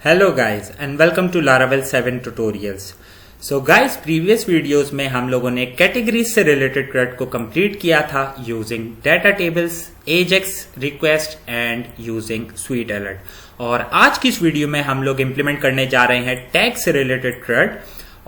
Hello guys and welcome to Laravel 7 tutorials. So guys, previous videos में हम लोगों ने कैटेगरीज से रिलेटेड CRUD को कंप्लीट किया था using data tables, Ajax request and using sweet alert. और आज की इस वीडियो में हम लोग इंप्लीमेंट करने जा रहे हैं टैग से रिलेटेड CRUD।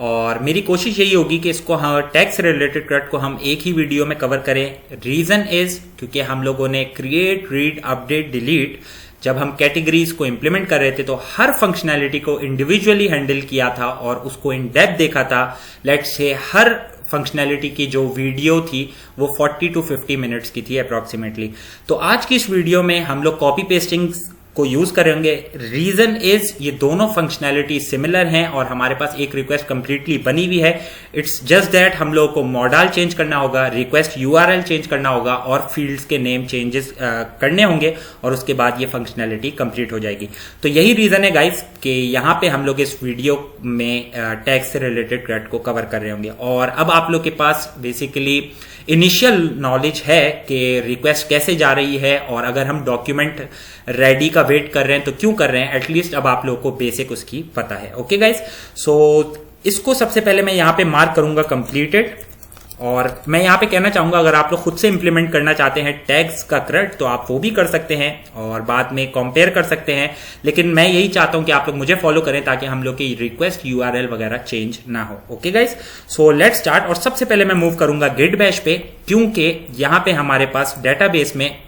और मेरी कोशिश यही होगी कि इसको हम टैग से रिलेटेड CRUD को हम एक ही वीडियो में कवर करें। रीजन इज क्योंकि हम लोगों ने क्रिएट, रीड, अपडेट, डिलीट जब हम कैटेगरीज को इंप्लीमेंट कर रहे थे तो हर फंक्शनैलिटी को इंडिविजुअली हैंडल किया था और उसको इन डेप्थ देखा था। लेट्स से हर फंक्शनैलिटी की जो वीडियो थी वो 40 to 50 मिनट्स की थी अप्रोक्सीमेटली। तो आज की इस वीडियो में हम लोग कॉपी पेस्टिंग को यूज करेंगे। रीजन इज ये दोनों फंक्शनैलिटी सिमिलर हैं और हमारे पास एक रिक्वेस्ट कंप्लीटली बनी हुई है। इट्स जस्ट दैट हम लोगों को मॉडल चेंज करना होगा, रिक्वेस्ट यूआरएल चेंज करना होगा और फील्ड्स के नेम चेंजेस करने होंगे और उसके बाद ये फंक्शनैलिटी कंप्लीट हो जाएगी। तो यही रीजन है गाइस कि यहाँ पे हम लोग इस वीडियो में टैग से रिलेटेड CRUD को कवर कर रहे होंगे। और अब आप लोग के पास बेसिकली इनिशियल नॉलेज है कि रिक्वेस्ट कैसे जा रही है और अगर हम डॉक्यूमेंट रेडी का वेट कर रहे हैं तो क्यों कर रहे हैं, एटलीस्ट अब आप लोगों को बेसिक उसकी पता है। ओके गाइस, सो इसको सबसे पहले मैं यहां पे मार्क करूंगा कंप्लीटेड। और मैं यहां पे कहना चाहूंगा अगर आप लोग खुद से इंप्लीमेंट करना चाहते हैं टैग्स का CRUD तो आप वो भी कर सकते हैं और बाद में कंपेयर कर सकते हैं। लेकिन मैं यही चाहता हूं कि आप लोग मुझे फॉलो करें ताकि हम लोग की रिक्वेस्ट यूआरएल वगैरह चेंज ना हो। Okay guys, so let's start. और सबसे पहले मैं मूव करूंगा गिट बैश पे क्योंकि यहां पे हमारे पास डेटाबेस में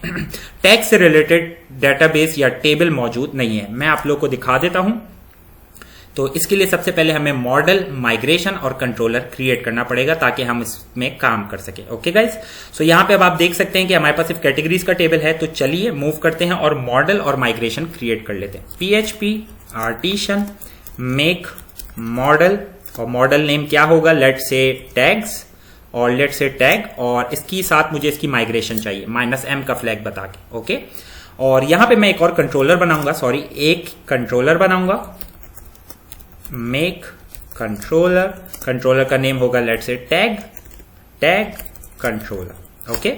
टैग से रिलेटेड डेटाबेस या टेबल मौजूद नहीं है। मैं आप लोग को दिखा देता हूं। तो इसके लिए सबसे पहले हमें मॉडल, माइग्रेशन और कंट्रोलर क्रिएट करना पड़ेगा ताकि हम इसमें काम कर सके। ओके गाइस, सो यहां पे अब आप देख सकते हैं कि हमारे पास सिर्फ कैटेगरीज का टेबल है। तो चलिए मूव करते हैं और मॉडल और माइग्रेशन क्रिएट कर लेते हैं। PHP आर्टिशन मेक मॉडल और मॉडल नेम क्या होगा, लेट्स से टैग्स और लेट्स से टैग और इसकी साथ मुझे इसकी माइग्रेशन चाहिए -m का फ्लैग बता के। ओके, और यहां पे मैं एक और कंट्रोलर बनाऊंगा, एक कंट्रोलर बनाऊंगा, मेक कंट्रोलर। कंट्रोलर का नेम होगा let's say tag controller. Okay,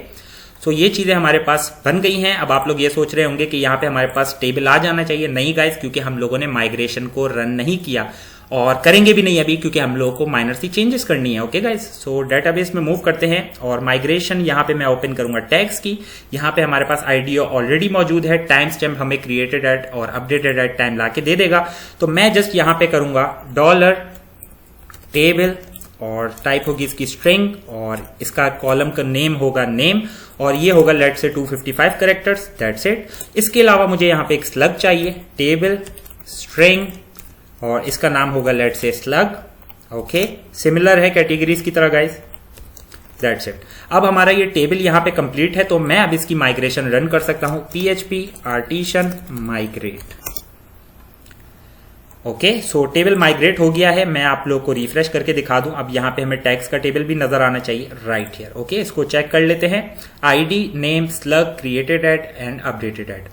so ये चीजें हमारे पास बन गई हैं। अब आप लोग ये सोच रहे होंगे कि यहाँ पे हमारे पास टेबल आ जाना चाहिए। नहीं गाइस, क्योंकि हम लोगों ने माइग्रेशन को रन नहीं किया और करेंगे भी नहीं अभी क्योंकि हम लोगों को माइनर सी चेंजेस करनी है। ओके गाइस, सो डेटाबेस में मूव करते हैं और माइग्रेशन यहाँ पे मैं ओपन करूंगा टैग्स की। यहाँ पे हमारे पास आईडी ऑलरेडी मौजूद है, टाइम स्टैम्प हमें क्रिएटेड एट और अपडेटेड एट टाइम लाके दे देगा। तो मैं जस्ट यहाँ पे करूंगा $टेबल और टाइप होगी इसकी स्ट्रिंग और इसका कॉलम का नेम होगा नेम और ये होगा लेट्स से 255 कैरेक्टर्स। That's it. इसके अलावा मुझे यहाँ पे एक स्लग चाहिए, टेबल स्ट्रिंग और इसका नाम होगा लेट्स से स्लग। ओके, सिमिलर है कैटेगरीज की तरह गाइस। That's it. अब हमारा ये टेबल यहाँ पे कंप्लीट है तो मैं अब इसकी माइग्रेशन रन कर सकता हूं। PHP artisan migrate. ओके, सो टेबल माइग्रेट हो गया है। मैं आप लोगों को रिफ्रेश करके दिखा दूं। अब यहाँ पे हमें टैग्स का टेबल भी नजर आना चाहिए राइट हियर। ओके, इसको चेक कर लेते हैं। ID, name, slug, created at and updated at.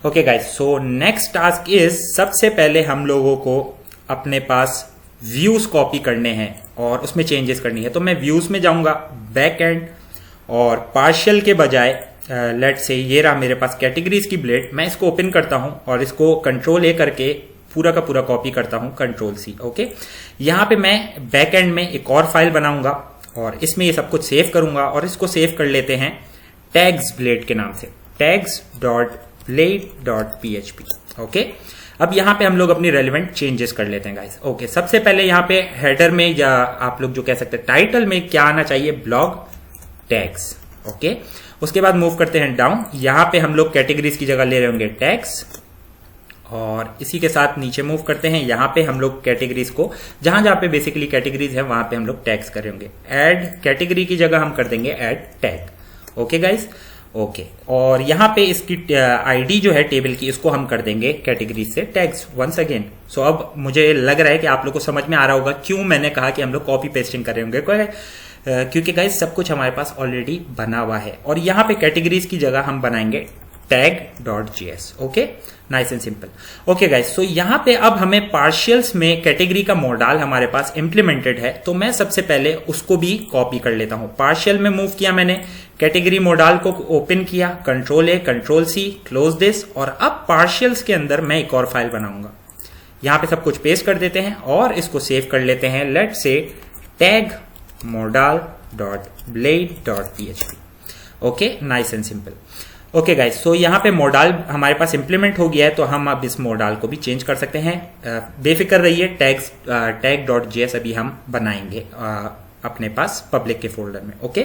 Okay guys, so next task is सबसे पहले हम लोगों को अपने पास व्यूज कॉपी करने हैं और उसमें चेंजेस करनी है। तो मैं व्यूज में जाऊंगा, बैक एंड और पार्शियल के बजाय लेट्स से ये रहा मेरे पास कैटेगरीज की ब्लेड। मैं इसको ओपन करता हूं और इसको कंट्रोल A करके पूरा का पूरा कॉपी करता हूं, कंट्रोल C। ओके, यहां पे मैं बैक एंड में एक और फाइल बनाऊंगा और इसमें ये सब कुछ सेव करूंगा और इसको सेव कर लेते हैं टैग्स ब्लेड के नाम से, tags.blade.php। ओके, अब यहां पे हम लोग अपनी रेलिवेंट चेंजेस कर लेते हैं गाइस। ओके, सबसे पहले यहां पे हेडर में या आप लोग जो कह सकते हैं टाइटल में क्या आना चाहिए, ब्लॉग टैग्स। ओके, उसके बाद मूव करते हैं डाउन। यहां पे हम लोग कैटेगरीज की जगह ले रहे होंगे टैग्स और इसी के साथ नीचे मूव करते हैं। यहां पे हम लोग कैटेगरीज को जहां जहां पे बेसिकली कैटेगरीज है वहां पे हम लोग टैग्स कर रहे होंगे। ऐड कैटेगरी की जगह हम कर देंगे add tag. Okay guys, okay, और यहां पे इसकी आईडी जो है टेबल की इसको हम कर देंगे कैटेगरीज से टैग्स वंस अगेन। सो अब मुझे लग रहा है कि आप लोग को समझ में आ रहा होगा क्यों मैंने कहा कि हम लोग कॉपी पेस्टिंग कर रहे होंगे, क्योंकि गाइस सब कुछ हमारे पास ऑलरेडी बना हुआ है। और यहां पे कैटेगरीज की जगह हम बनाएंगे tag.js। Okay, nice and simple. Okay guys, so यहां पे अब हमें पार्शियल्स में कैटेगरी का मॉडल हमारे पास इंप्लीमेंटेड है तो मैं सबसे पहले उसको भी कॉपी कर लेता हूं। पार्शियल में मूव किया मैंने, कैटेगरी मॉडल को ओपन किया, control A control C, close this. और अब पार्शियल्स के अंदर मैं एक और फाइल बनाऊंगा यहाँ पे सब कुछ पेस्ट कर देते हैं और इसको सेव कर लेते हैं। Let's say tag modal.blade.php। Okay, nice and simple. Okay guys, so यहाँ पे मोडाल हमारे पास इंप्लीमेंट हो गया है, तो हम अब इस मोडाल को भी चेंज कर सकते हैं। बेफिक्र रहिए, टैग.js अभी हम बनाएंगे अपने पास पब्लिक के फोल्डर में। Okay,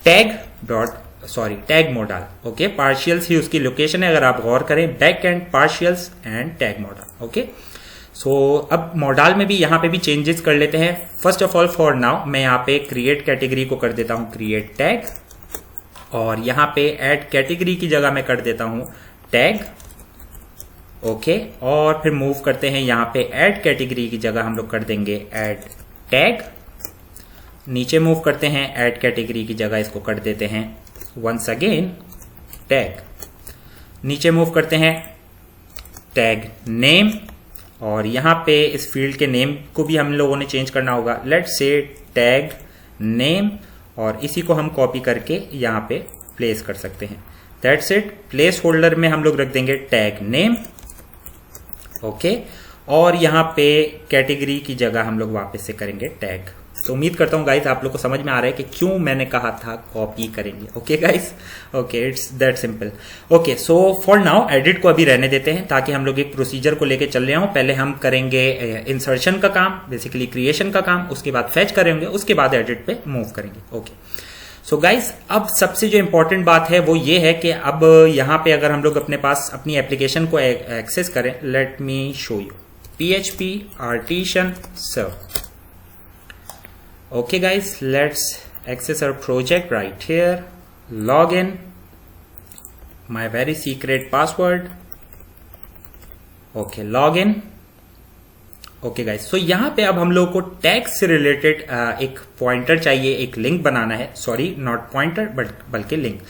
tag modal. Okay, partials ही उसकी लोकेशन है, अगर आप गौर करें, back end partials and tag modal. Okay, so अब मोडाल में भी यहाँ पे भी चेंजेस कर लेते हैं। First of all, for now मैं यहाँ पे क्रिएट कैटेगरी को कर देता हूँ क्रिएट टैग, और यहाँ पे ऐड कैटेगरी की जगह मैं कर देता हूँ टैग। ओके, और फिर मूव करते हैं, यहाँ पे ऐड कैटेगरी की जगह हम लोग कर देंगे ऐड टैग। नीचे मूव करते हैं, ऐड कैटेगरी की जगह इसको कर देते हैं वंस अगेन टैग। नीचे मूव करते हैं टैग नेम, और यहाँ पे इस फील्ड के नेम को भी हम लोगों ने चेंज करना होगा। लेट्स से टैग नेम, और इसी को हम कॉपी करके यहाँ पे प्लेस कर सकते हैं। That's it. प्लेस होल्डर में हम लोग रख देंगे टैग नेम। ओके, और यहाँ पे कैटेगरी की जगह हम लोग वापस से करेंगे टैग। तो उम्मीद करता हूँ गाइस आप लोग को समझ में आ रहा है कि क्यों मैंने कहा था कॉपी करेंगे। Okay guys, okay, it's that simple. Okay, so for now edit को अभी रहने देते हैं, ताकि हम लोग एक प्रोसीजर को लेके चल रहे हों। पहले हम करेंगे इंसर्शन का काम, बेसिकली क्रिएशन का काम, उसके बाद फेच करेंगे, उसके बाद एडिट पे मूव करेंगे। ओके, सो गाइस, अब सबसे जो इंपॉर्टेंट बात है वो ये है कि अब यहाँ पे अगर हम लोग अपने पास अपनी एप्लीकेशन को एक्सेस करें, let me show you PHP artisan serve। Okay guys, let's access our project right here, login, my very secret password। Okay, login। Okay guys, so यहाँ पे अब हम लोग को टैग से रिलेटेड एक पॉइंटर चाहिए, एक लिंक बनाना है। सॉरी, नॉट पॉइंटर बल्कि लिंक।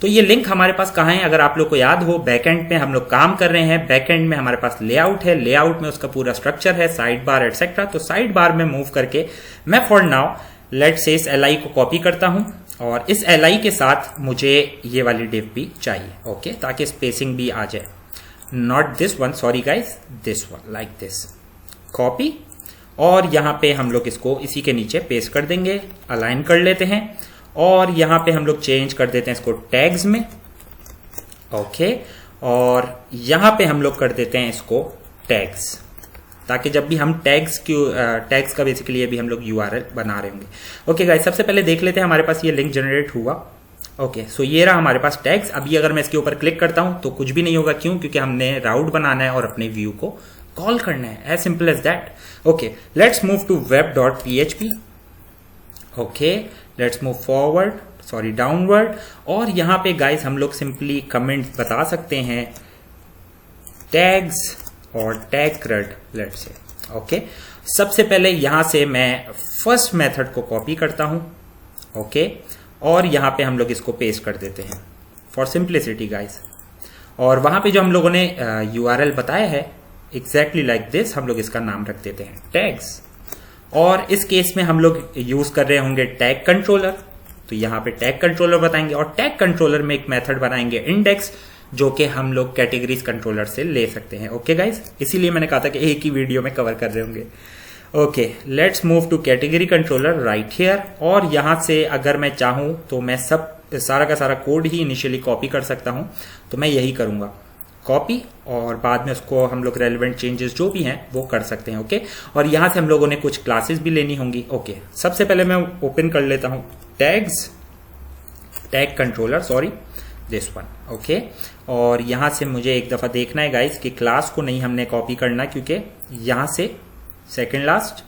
तो ये लिंक हमारे पास कहाँ है? अगर आप लोग को याद हो, बैकएंड में हम लोग काम कर रहे हैं। बैकएंड में हमारे पास लेआउट है, लेआउट में उसका पूरा स्ट्रक्चर है, साइड बार एटसेट्रा। तो साइड बार में मूव करके मैं फॉर नाउ लेट से इस LI को कॉपी करता हूं, और इस LI के साथ मुझे ये वाली डिव भी चाहिए। ओके, ताकि स्पेसिंग भी आ जाए। Not this one, sorry guys, this one, like this. Copy, और यहाँ पे हम लोग इसको इसी के नीचे पेस्ट कर देंगे, अलाइन कर लेते हैं, और यहाँ पे हम लोग चेंज कर देते हैं इसको टैग्स में। ओके, और यहाँ पे हम लोग कर देते हैं इसको टैग्स, ताकि जब भी हम टैग्स का बेसिकली अभी हम लोग URL बना रहे होंगे। ओके गाइस, सबसे पहले देख लेते हैं हमारे पास ये लिंक जनरेट हुआ। ओके, सो ये रहा हमारे पास टैग्स। अभी अगर मैं इसके ऊपर क्लिक करता हूं तो कुछ भी नहीं होगा। क्यों? क्योंकि हमने राउट बनाना है और अपने व्यू को कॉल करना है, as simple as that. Okay, let's move to web.php। Okay, let's move forward, sorry downward, और यहाँ पे गाइस हम लोग सिंपली कमेंट बता सकते हैं टैग्स और tag crud, let's say. Okay, सबसे पहले यहां से मैं फर्स्ट मेथड को कॉपी करता हूं। ओके, और यहां पे हम लोग इसको पेस्ट कर देते हैं फॉर सिंप्लिसिटी गाइस। और वहां पे जो हम लोगों ने URL बताया है एग्जैक्टली लाइक दिस, हम लोग इसका नाम रख देते हैं टैग्स। और इस केस में हम लोग यूज कर रहे होंगे टैग कंट्रोलर, तो यहाँ पे टैग कंट्रोलर बताएंगे, और टैग कंट्रोलर में एक मेथड बनाएंगे इंडेक्स, जो कि हम लोग कैटेगरीज कंट्रोलर से ले सकते हैं। ओके गाइस, इसीलिए मैंने कहा था कि एक ही वीडियो में कवर कर रहे होंगे। Okay, let's move to category controller right here, और यहां से अगर मैं चाहूं तो मैं सारा का सारा कोड ही इनिशियली कॉपी कर सकता हूं, तो मैं यही करूंगा, कॉपी, और बाद में उसको हम लोग रेलेवेंट चेंजेस जो भी हैं वो कर सकते हैं। ओके, और यहां से हम लोगों ने कुछ क्लासेस भी लेनी होंगी। ओके, सबसे पहले मैं ओपन कर लेता हूं tags, tag controller, sorry this one. Okay, और यहां से मुझे एक दफा देखना है गाइस कि क्लास को नहीं हमने कॉपी करना, क्योंकि यहां से सेकंड लास्ट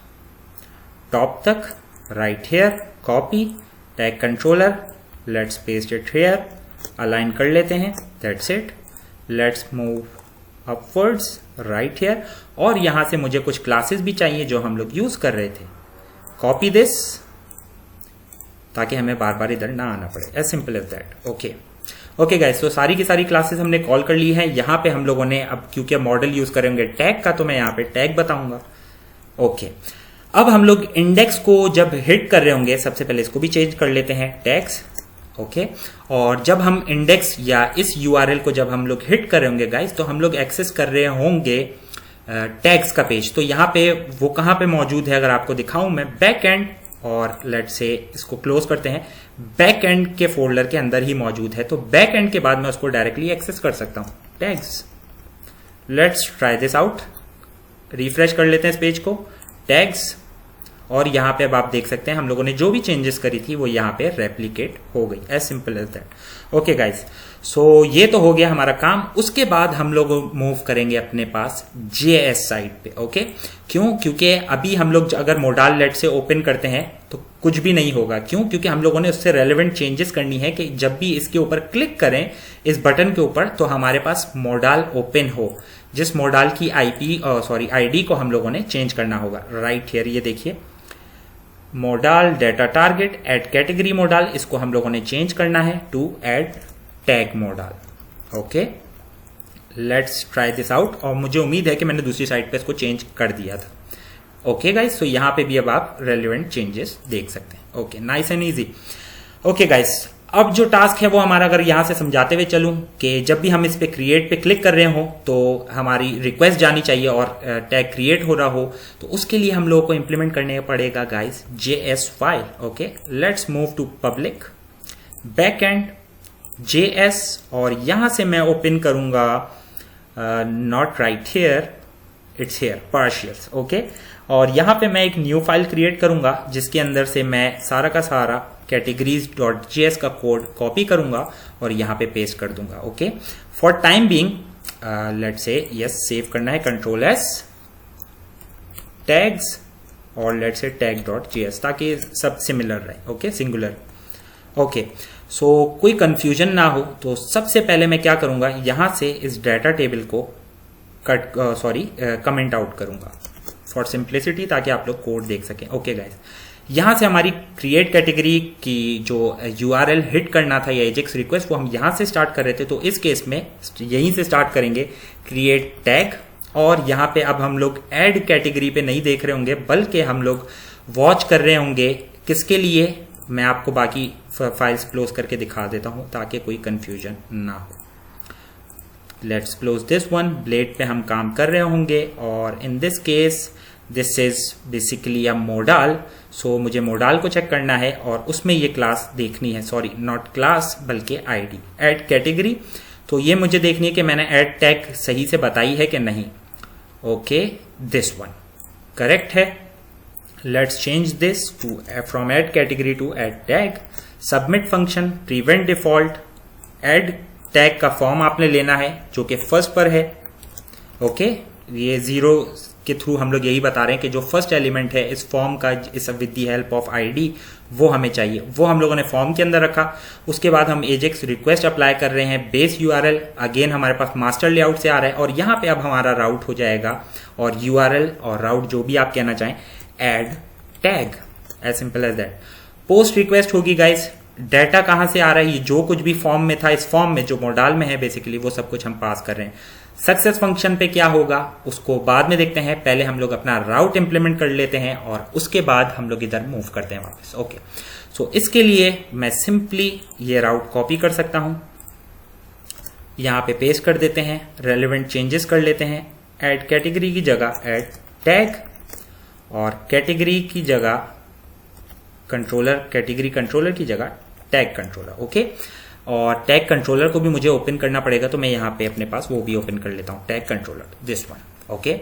टॉप तक right here copy tag controller, let's paste it here, align कर लेते हैं, that's it. Let's move upwards right here, और यहां से मुझे कुछ क्लासेस भी चाहिए जो हम लोग यूज कर रहे थे। कॉपी दिस, ताकि हमें बार बार इधर ना आना पड़े, as simple as that. Okay, okay guys, तो सारी की सारी क्लासेस हमने कॉल कर ली है। यहाँ पे हम लोगों ने अब क्योंकि मॉडल यूज करेंगे टैग का, तो मैं यहाँ पे टैग बताऊंगा। ओके, अब हम लोग इंडेक्स को जब हिट कर रहे होंगे, सबसे पहले इसको भी चेंज कर लेते हैं टैग्स। ओके, और जब हम इंडेक्स या इस URL को जब हम लोग हिट कर रहे होंगे गाइस, तो हम लोग एक्सेस कर रहे होंगे टैग्स का पेज। तो यहाँ पे वो कहाँ पे मौजूद है अगर आपको दिखाऊं मैं, बैक एंड, और लेट से इसको क्लोज करते हैं, बैक एंड के फोल्डर के अंदर ही मौजूद है। तो बैक एंड के बाद मैं उसको डायरेक्टली एक्सेस कर सकता हूं, tags. Let's try this out, refresh कर लेते हैं इस पेज को, टैग्स, और यहां पे अब आप देख सकते हैं हम लोगों ने जो भी चेंजेस करी थी वो यहां पे रेप्लिकेट हो गई, as simple as that. Okay guys, so ये तो हो गया हमारा काम। उसके बाद हम लोग मूव करेंगे अपने पास JS साइड पे। ओके, क्यों? क्योंकि अभी हम लोग अगर मोडाल लेट से ओपन करते हैं तो कुछ भी नहीं होगा। क्यों? क्योंकि हम लोगों ने उससे रेलेवेंट चेंजेस करनी है कि जब भी इसके ऊपर क्लिक करें इस बटन के ऊपर तो हमारे पास मोडाल ओपन हो, जिस मोडाल की आईडी को हम लोगों ने चेंज करना होगा। राइट हियर ये देखिए, modal data target add category modal, इसको हम लोगों ने चेंज करना है to add tag modal. Okay, let's try this out, और मुझे उम्मीद है कि मैंने दूसरी साइड पे इसको चेंज कर दिया था। ओके गाइस, तो यहां पे भी अब आप रेलेवेंट चेंजेस देख सकते हैं। Okay, nice and easy. Okay guys, अब जो टास्क है वो हमारा, अगर यहां से समझाते हुए चलूं कि जब भी हम इस पे क्रिएट पे क्लिक कर रहे हो तो हमारी रिक्वेस्ट जानी चाहिए और टैग क्रिएट हो रहा हो, तो उसके लिए हम लोगों को इंप्लीमेंट करने पड़ेगा guys JS file. Okay, let's move to public back end JS, और यहां से मैं ओपन करूंगा not right here, it's here, partials. Okay, और यहां पे मैं एक न्यू फाइल क्रिएट करूंगा जिसके अंदर से मैं सारा का सारा categories.js का कोड कॉपी करूंगा और यहां पे पेस्ट कर दूंगा। Okay, for time being let's say yes save करना है, Ctrl+S, टैग्स, और लेट्स से tag.js, ताकि सब सिमिलर रहे। Okay, singular. ओके, सो कोई कंफ्यूजन ना हो तो सबसे पहले मैं क्या करूंगा, यहां से इस डाटा टेबल को कमेंट आउट करूंगा फॉर सिंप्लिसिटी, ताकि आप लोग कोड देख सकें। ओके गाइस, यहां से हमारी क्रिएट कैटेगरी की जो URL हिट करना था या एजेक्स रिक्वेस्ट, वो हम यहां से स्टार्ट कर रहे थे। तो इस केस में यहीं से स्टार्ट करेंगे क्रिएट टैग, और यहां पे अब हम लोग ऐड कैटेगरी पे नहीं देख रहे होंगे, बल्कि हम लोग वॉच कर रहे होंगे किसके लिए। मैं आपको बाकी फाइल्स क्लोज करके दिखा देता हूं ताकि कोई कंफ्यूजन ना हो। Let's close this one, blade पे हम काम कर रहे होंगे, और in this case this is basically a modal. So मुझे मोडाल को चेक करना है और उसमें ये क्लास देखनी है, सॉरी नॉट क्लास बल्कि आईडी, ऐड कैटेगरी। तो ये मुझे देखनी है कि मैंने ऐड टैग सही से बताई है कि नहीं। ओके, दिस वन करेक्ट है। Let's change this to from add category to add tag. Submit function, prevent default, add tag का फॉर्म आपने लेना है जो कि फर्स्ट पर है। ओके, ये 0 के थ्रू हम लोग यही बता रहे हैं कि जो फर्स्ट एलिमेंट है इस फॉर्म का, इस with the help of ID, वो हमें चाहिए। वो हम लोगों ने फॉर्म के अंदर रखा। उसके बाद हम एजेक्स रिक्वेस्ट अप्लाई कर रहे हैं, बेस URL अगेन हमारे पास मास्टर लेआउट से आ रहा है, और यहां पे अब हमारा राउट हो जाएगा, और URL और राउट जो भी आप कहना चाहें, add tag, as simple as that. Post request होगी गाइस, डाटा कहां से आ रहा है, ये जो कुछ भी फॉर्म में था, इस फॉर्म में जो मोडाल में है बेसिकली वो सब कुछ हम पास कर रहे हैं। सक्सेस फंक्शन पे क्या होगा उसको बाद में देखते हैं, पहले हम लोग अपना राउट इंप्लीमेंट कर लेते हैं और उसके बाद हम लोग इधर मूव करते हैं वापस। ओके, सो इसके लिए मैं सिंपली ये राउट कॉपी कर सकता हूं, यहां पे पेस्ट कर देते हैं, रेलेवेंट चेंजेस कर लेते हैं, ऐड कैटेगरी की जगह ऐड टैग, और कैटेगरी की जगह कंट्रोलर, कैटेगरी कंट्रोलर की जगह टैग कंट्रोलर। ओके, और टैग कंट्रोलर को भी मुझे ओपन करना पड़ेगा, तो मैं यहां पे अपने पास वो भी ओपन कर लेता हूं, tag controller, this one. Okay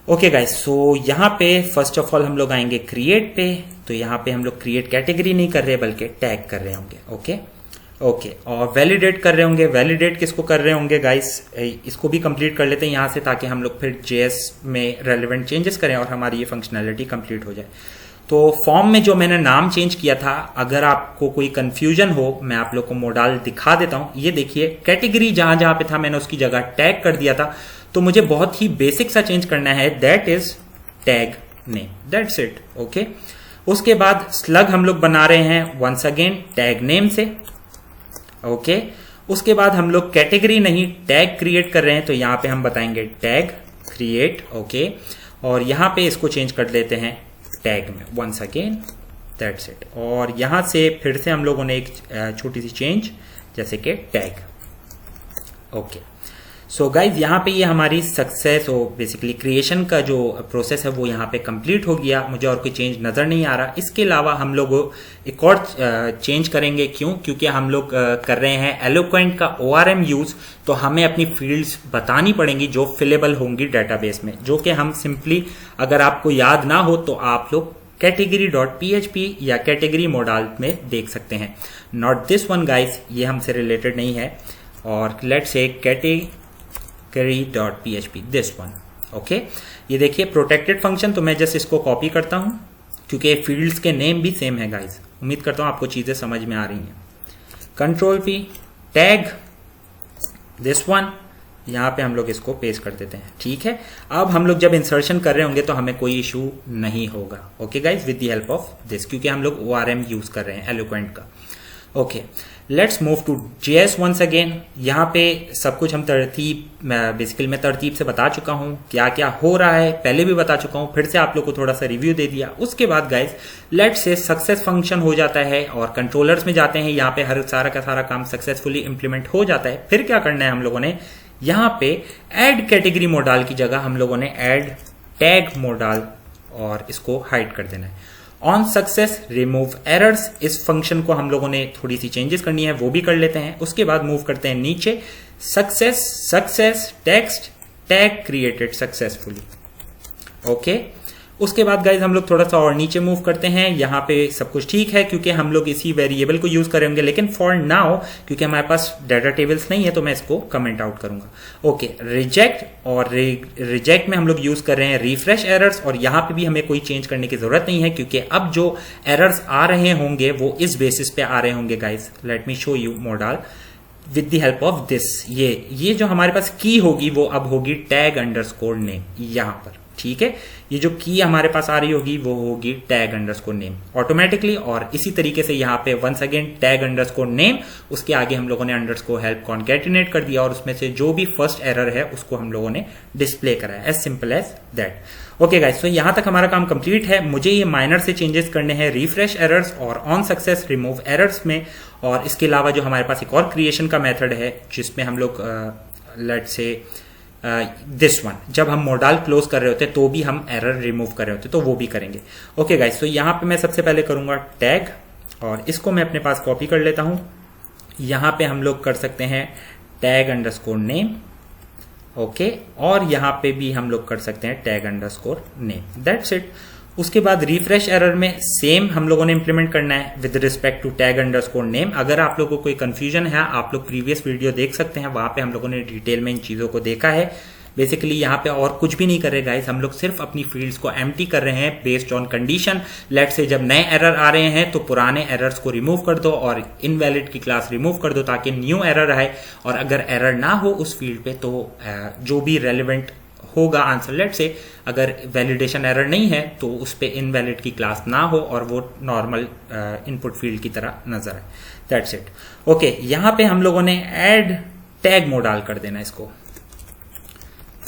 okay guys, so यहां पे फर्स्ट ऑफ ऑल हम लोग आएंगे क्रिएट पे। तो यहां पे हम लोग क्रिएट कैटेगरी नहीं कर रहे बल्कि टैग कर रहे होंगे। ओके ओके, और वैलिडेट कर रहे होंगे। वैलिडेट किसको कर रहे होंगे गाइस, इसको भी कंप्लीट कर लेते हैं यहां से, ताकि हम लोग फिर JS में रेलेवेंट चेंजेस करें और हमारी ये फंक्शनैलिटी कंप्लीट हो जाए। तो फॉर्म में जो मैंने नाम चेंज किया था, अगर आपको कोई कंफ्यूजन हो मैं आप लोग को मोडाल दिखा देता हूं। ये देखिए, कैटेगरी जहां जहां पे था मैंने उसकी जगह टैग कर दिया था। तो मुझे बहुत ही बेसिक सा चेंज करना है, that is tag name, that's it. Okay, उसके बाद स्लग हम लोग बना रहे हैं वंस अगेन टैग नेम से। ओके, उसके बाद हम लोग कैटेगरी नहीं टैग क्रिएट कर रहे हैं, तो यहां पे हम बताएंगे टैग क्रिएट। ओके, और यहां पे इसको चेंज कर देते हैं टैग में वंस अगेन, दैट्स इट। और यहां से फिर से हम लोगों ने एक छोटी सी चेंज, जैसे कि टैग। ओके, सो गाइज यहाँ पे ये हमारी सक्सेस और बेसिकली क्रिएशन का जो प्रोसेस है वो यहाँ पे कंप्लीट हो गया। मुझे और कोई चेंज नजर नहीं आ रहा। इसके अलावा हम लोग एक और चेंज करेंगे। क्यों? क्योंकि हम लोग कर रहे हैं एलोक्वेंट का ORM यूज, तो हमें अपनी फील्ड्स बतानी पड़ेंगी जो फिलेबल होंगी डेटाबेस में, जो कि हम सिंपली, अगर आपको याद ना हो तो आप लोग category.php या कैटेगरी मॉडल में देख सकते हैं। नॉट दिस वन गाइज, ये हमसे रिलेटेड नहीं है। और let's say category.php, this one. Okay, ये देखिए प्रोटेक्टेड फंक्शन, तो मैं जस्ट इसको कॉपी करता हूं क्योंकि फील्ड्स के नेम भी सेम है गाइज। उम्मीद करता हूं आपको चीजें समझ में आ रही हैं। Ctrl+P, टैग, दिस वन, यहां पे हम लोग इसको पेस्ट कर देते हैं। ठीक है, अब हम लोग जब इंसर्शन कर रहे होंगे तो हमें कोई इशू नहीं होगा। Okay guys, with the help of this, क्योंकि हम लोग ORM यूज कर रहे हैं एलोक्वेंट का। Okay, let's move to JS once again. यहाँ पे सब कुछ हम बेसिकली मैं तरतीब से बता चुका हूँ, क्या क्या हो रहा है पहले भी बता चुका हूँ, फिर से आप लोग को थोड़ा सा रिव्यू दे दिया। उसके बाद guys let's say success function हो जाता है और कंट्रोलर्स में जाते हैं। यहाँ पे हर सारा का सारा काम सक्सेसफुली इंप्लीमेंट हो जाता है। फिर क्या करना है हम लोगों ने, यहाँ पे ऐड कैटेगरी मॉडल की जगह हम लोगों ने ऐड टैग मॉडल और इसको हाइड कर देना है। ऑन सक्सेस रिमूव एरर्स, इस फंक्शन को हम लोगों ने थोड़ी सी चेंजेस करनी है, वो भी कर लेते हैं। उसके बाद मूव करते हैं नीचे, success text tag created successfully. Okay, उसके बाद गाइज हम लोग थोड़ा सा और नीचे मूव करते हैं। यहाँ पे सब कुछ ठीक है क्योंकि हम लोग इसी वेरिएबल को यूज करेंगे, लेकिन फॉर नाउ क्योंकि हमारे पास डाटा टेबल्स नहीं है तो मैं इसको कमेंट आउट करूंगा। ओके, रिजेक्ट, और रिजेक्ट में हम लोग यूज कर रहे हैं रिफ्रेश एरर्स, और यहाँ पे भी हमें कोई चेंज करने की जरूरत नहीं है क्योंकि अब जो एरर्स आ रहे होंगे वो इस बेसिस पे आ रहे होंगे guys. Let me show you model with the help of this. ये जो हमारे पास की होगी वो अब होगी टैग अंडरस्कोर नेम यहाँ पर। ठीक है, ये जो की हमारे पास आ रही होगी वो होगी टैग अंडरस्कोर नेम ऑटोमेटिकली। और इसी तरीके से यहाँ पे once again tag underscore name, उसके आगे हम लोगों ने अंडरस्कोर हेल्प कॉन्कैटिनेट कर दिया और उसमें से जो भी फर्स्ट एरर है उसको हम लोगों ने डिस्प्ले कराया। As simple as that. Okay guys, तो यहां तक हमारा काम कंप्लीट है। मुझे ये माइनर से चेंजेस करने हैं रिफ्रेश एरर्स और ऑन सक्सेस रिमूव एरर्स में। और इसके अलावा जो हमारे पास एक और क्रिएशन का मेथड है जिसमें हम लोग लेट्स से दिस वन, जब हम मॉडल क्लोज कर रहे होते तो भी हम एरर रिमूव कर रहे होते तो वो भी करेंगे। ओके गाइस, तो यहाँ पे मैं सबसे पहले करूंगा टैग, और इसको मैं अपने पास कॉपी कर लेता हूं। यहाँ पे हम लोग कर सकते हैं टैग अंडरस्कोर नेम। ओके, और यहाँ पे भी हम लोग कर सकते हैं tag underscore name. That's it. उसके बाद रिफ्रेश एरर में सेम हम लोगों ने इंप्लीमेंट करना है with respect to tag underscore name. अगर आप लोगों को कोई कंफ्यूजन है, आप लोग प्रीवियस वीडियो देख सकते हैं, वहां पे हम लोगों ने डिटेल में इन चीजों को देखा है। बेसिकली यहाँ पे और कुछ भी नहीं कर रहे गाइस, हम लोग सिर्फ अपनी फील्ड्स को एम्प्टी कर रहे हैं based on condition. Let's say जब नए एरर आ रहे हैं तो पुराने एरर्स को रिमूव कर दो और इनवैलिड की क्लास रिमूव कर दो ताकि न्यू एरर आए। और अगर एरर ना हो उस फील्ड पे तो जो भी रेलिवेंट होगा आंसर, लेट से अगर वैलिडेशन एरर नहीं है तो उस पे इनवैलिड की क्लास ना हो और वो नॉर्मल इनपुट फील्ड की तरह नजर आए। That's it. ओके, यहां पे हम लोगों ने ऐड टैग मॉडल कर देना इसको।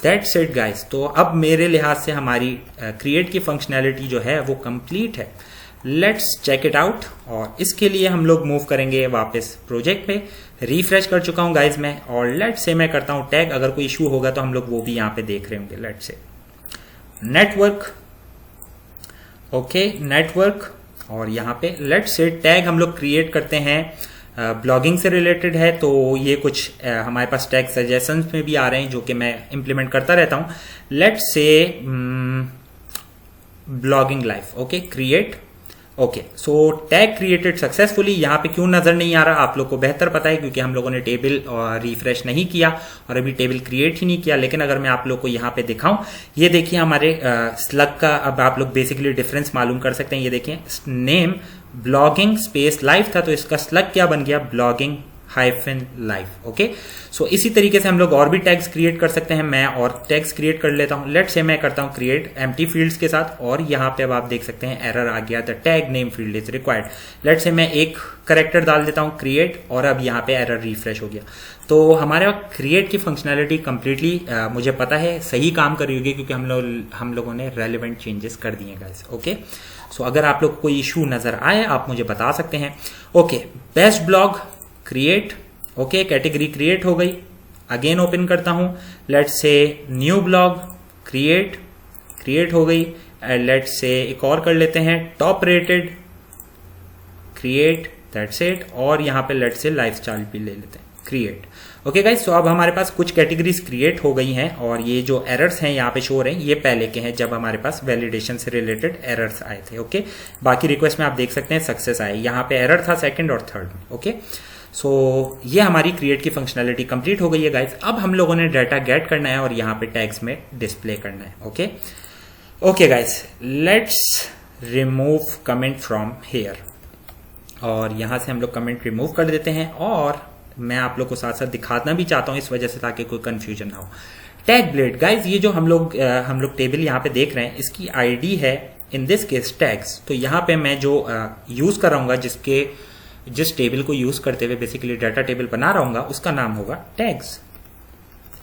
That's it guys. तो अब मेरे लिहाज से हमारी क्रिएट की फंक्शनैलिटी जो है वो कंप्लीट है। Let's check it out. और इसके लिए हम लोग मूव करेंगे वापस प्रोजेक्ट पे। रिफ्रेश कर चुका हूं गाइज मैं, और लेट्स से मैं करता हूं टैग। अगर कोई इशू होगा तो हम लोग वो भी यहां पे देख रहे होंगे। Let's say network. Okay, network, और यहां पे लेट्स से टैग हम लोग क्रिएट करते हैं। ब्लॉगिंग से रिलेटेड है तो ये कुछ हमारे पास टैग सजेशंस में भी आ रहे हैं जो कि मैं इंप्लीमेंट करता रहता हूं। Let's say blogging life. Okay, create. Okay, so tag created successfully. यहाँ पे क्यों नजर नहीं आ रहा आप लोग को बेहतर पता है क्योंकि हम लोगों ने टेबल रिफ्रेश नहीं किया और अभी टेबल क्रिएट ही नहीं किया। लेकिन अगर मैं आप लोग को यहाँ पे दिखाऊं, ये देखिए हमारे स्लग का अब आप लोग बेसिकली डिफरेंस मालूम कर सकते हैं। ये देखिए नेम ब्लॉगिंग स्पेस लाइफ था तो इसका स्लग क्या बन गया, ब्लॉगिंग हाइफन लाइफ। ओके, सो इसी तरीके से हम लोग और भी टैग्स क्रिएट कर सकते हैं। मैं और टैग्स क्रिएट कर लेता हूं। लेट्स से मैं करता हूं क्रिएट एम्प्टी फील्ड्स के साथ, और यहां पे अब आप देख सकते हैं एरर आ गया, the tag name field is required. Let's say मैं एक करेक्टर डाल देता हूं क्रिएट, और अब यहां पे एरर रिफ्रेश हो गया। तो हमारे क्रिएट की फंक्शनैलिटी कंप्लीटली मुझे पता है सही काम कर रही होगी क्योंकि हम लोगों ने रेलिवेंट चेंजेस कर दिए गाइस। ओके, सो अगर आप लोग को कोई इशू नजर आए आप मुझे बता सकते हैं। Okay, best blog create. Okay, category create हो गई। अगेन ओपन करता हूं, let's say new blog, create हो गई। लेट्स से एक और कर लेते हैं, top rated, create, that's it. और यहां पे लेट्स से लाइफस्टाइल भी ले लेते हैं, क्रिएट। ओके गाइस, तो अब हमारे पास कुछ कैटेगरीज क्रिएट हो गई हैं और ये जो एरर्स हैं यहाँ पे शो हो रहे हैं, ये पहले के हैं जब हमारे पास वैलिडेशन से रिलेटेड एरर्स आए थे। ओके, बाकी रिक्वेस्ट में आप देख सकते हैं सक्सेस आए, यहाँ पे एरर था सेकंड और थर्ड में। ओके, सो ये हमारी क्रिएट की फंक्शनैलिटी कंप्लीट हो गई है गाइस। अब हम लोगों ने डाटा गेट करना है और यहाँ पे टैग्स में डिस्प्ले करना है। Okay guys, let's remove comment from here, और यहां से हम लोग कमेंट रिमूव कर देते हैं। और मैं आप लोग को साथ साथ दिखाना भी चाहता हूं इस वजह से, ताकि कोई कंफ्यूजन ना हो। टैग ब्लेड गाइस, ये जो हम लोग टेबल यहाँ पे देख रहे हैं, इसकी आईडी है इन दिस केस टैग्स। तो यहाँ पे मैं जो यूज कर रहा हूँ, जिस टेबल को यूज करते हुए बेसिकली डाटा टेबल बना रहा हूँ, उसका नाम होगा tags,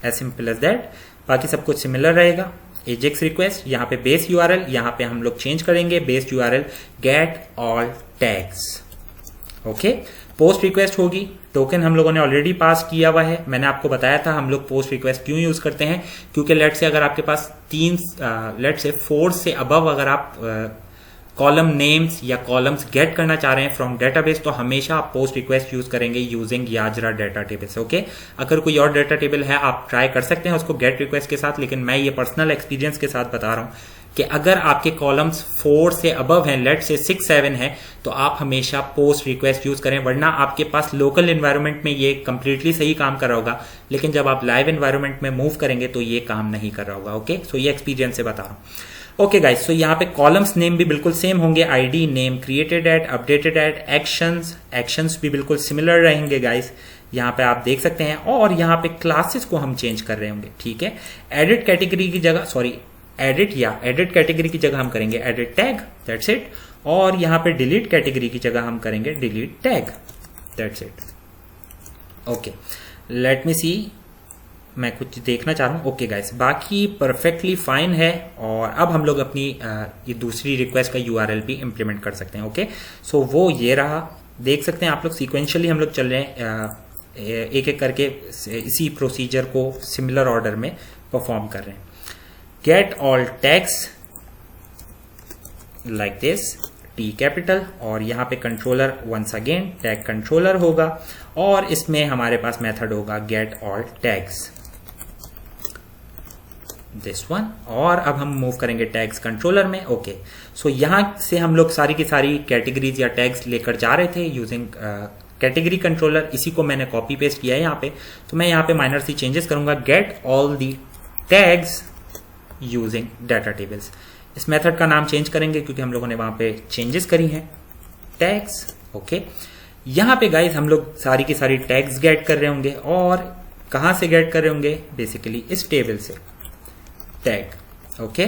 as simple as that. बाकी सब कुछ सिमिलर रहेगा। एजेक्स रिक्वेस्ट, यहाँ पे बेस यूआरएल, यहाँ पे हम लोग चेंज करेंगे base URL gate all tags. Okay, post request होगी, टोकन हम लोगों ने ऑलरेडी पास किया हुआ है। मैंने आपको बताया था हम लोग पोस्ट रिक्वेस्ट क्यों यूज करते हैं, क्योंकि लेट से अगर आपके पास 4 से अबव अगर आप कॉलम नेम्स या कॉलम्स गेट करना चाह रहे हैं फ्रॉम डेटाबेस, तो हमेशा आप पोस्ट रिक्वेस्ट यूज करेंगे यूजिंग याजरा डाटा टेबल। ओके, अगर कोई और डाटा टेबल है आप ट्राई कर सकते हैं उसको गेट रिक्वेस्ट के साथ, लेकिन मैं ये पर्सनल एक्सपीरियंस के साथ बता रहा हूं कि अगर आपके कॉलम्स 4 से अबव हैं, लेट से 6, 7 है, तो आप हमेशा पोस्ट रिक्वेस्ट यूज करें, वरना आपके पास लोकल एनवायरनमेंट में ये कंप्लीटली सही काम कर रहा होगा, लेकिन जब आप लाइव एनवायरनमेंट में मूव करेंगे तो ये काम नहीं कर रहा होगा। ओके, सो ये एक्सपीरियंस से बता रहा हूं। ओके गाइस, सो यहाँ पे कॉलम्स नेम भी बिल्कुल सेम होंगे, ID, name, created at, updated at, actions भी बिल्कुल सिमिलर रहेंगे गाइस, यहाँ पे आप देख सकते हैं। और यहाँ पे क्लासेस को हम चेंज कर रहे होंगे, ठीक है। एडिट कैटेगरी की जगह, एडिट कैटेगरी की जगह हम करेंगे एडिट टैग, दैट्स इट। और यहाँ पे डिलीट कैटेगरी की जगह हम करेंगे delete tag, that's it. Okay, let me see, मैं कुछ देखना चाह रहा हूं। ओके गाइस, बाकी परफेक्टली फाइन है। और अब हम लोग अपनी ये दूसरी रिक्वेस्ट का यूआरएल भी इंप्लीमेंट कर सकते हैं। ओके, सो वो ये रहा, देख सकते हैं आप लोग सीक्वेंशियली हम लोग चल रहे हैं, एक एक करके इसी प्रोसीजर को सिमिलर ऑर्डर में परफॉर्म कर रहे हैं। Get all tags like this, T capital, और यहाँ पे controller once again tag controller होगा, और इसमें हमारे पास मेथड होगा get all tags, this one. और अब हम मूव करेंगे टैग्स कंट्रोलर में। ओके, सो यहां से हम लोग सारी की सारी कैटेगरीज या टैग्स लेकर जा रहे थे यूजिंग कैटेगरी कंट्रोलर, इसी को मैंने कॉपी पेस्ट किया है यहाँ पे। तो मैं यहाँ पे माइनर सी चेंजेस करूंगा, get all the tags using data tables. इस मेथड का नाम चेंज करेंगे क्योंकि हम लोगों ने वहां पे चेंजेस करी हैं, टैग्स। ओके, यहां पे गाइस हम लोग सारी की सारी टैग्स गेट कर रहे होंगे, और कहां से गेट कर रहे होंगे, बेसिकली इस टेबल से टैग। ओके,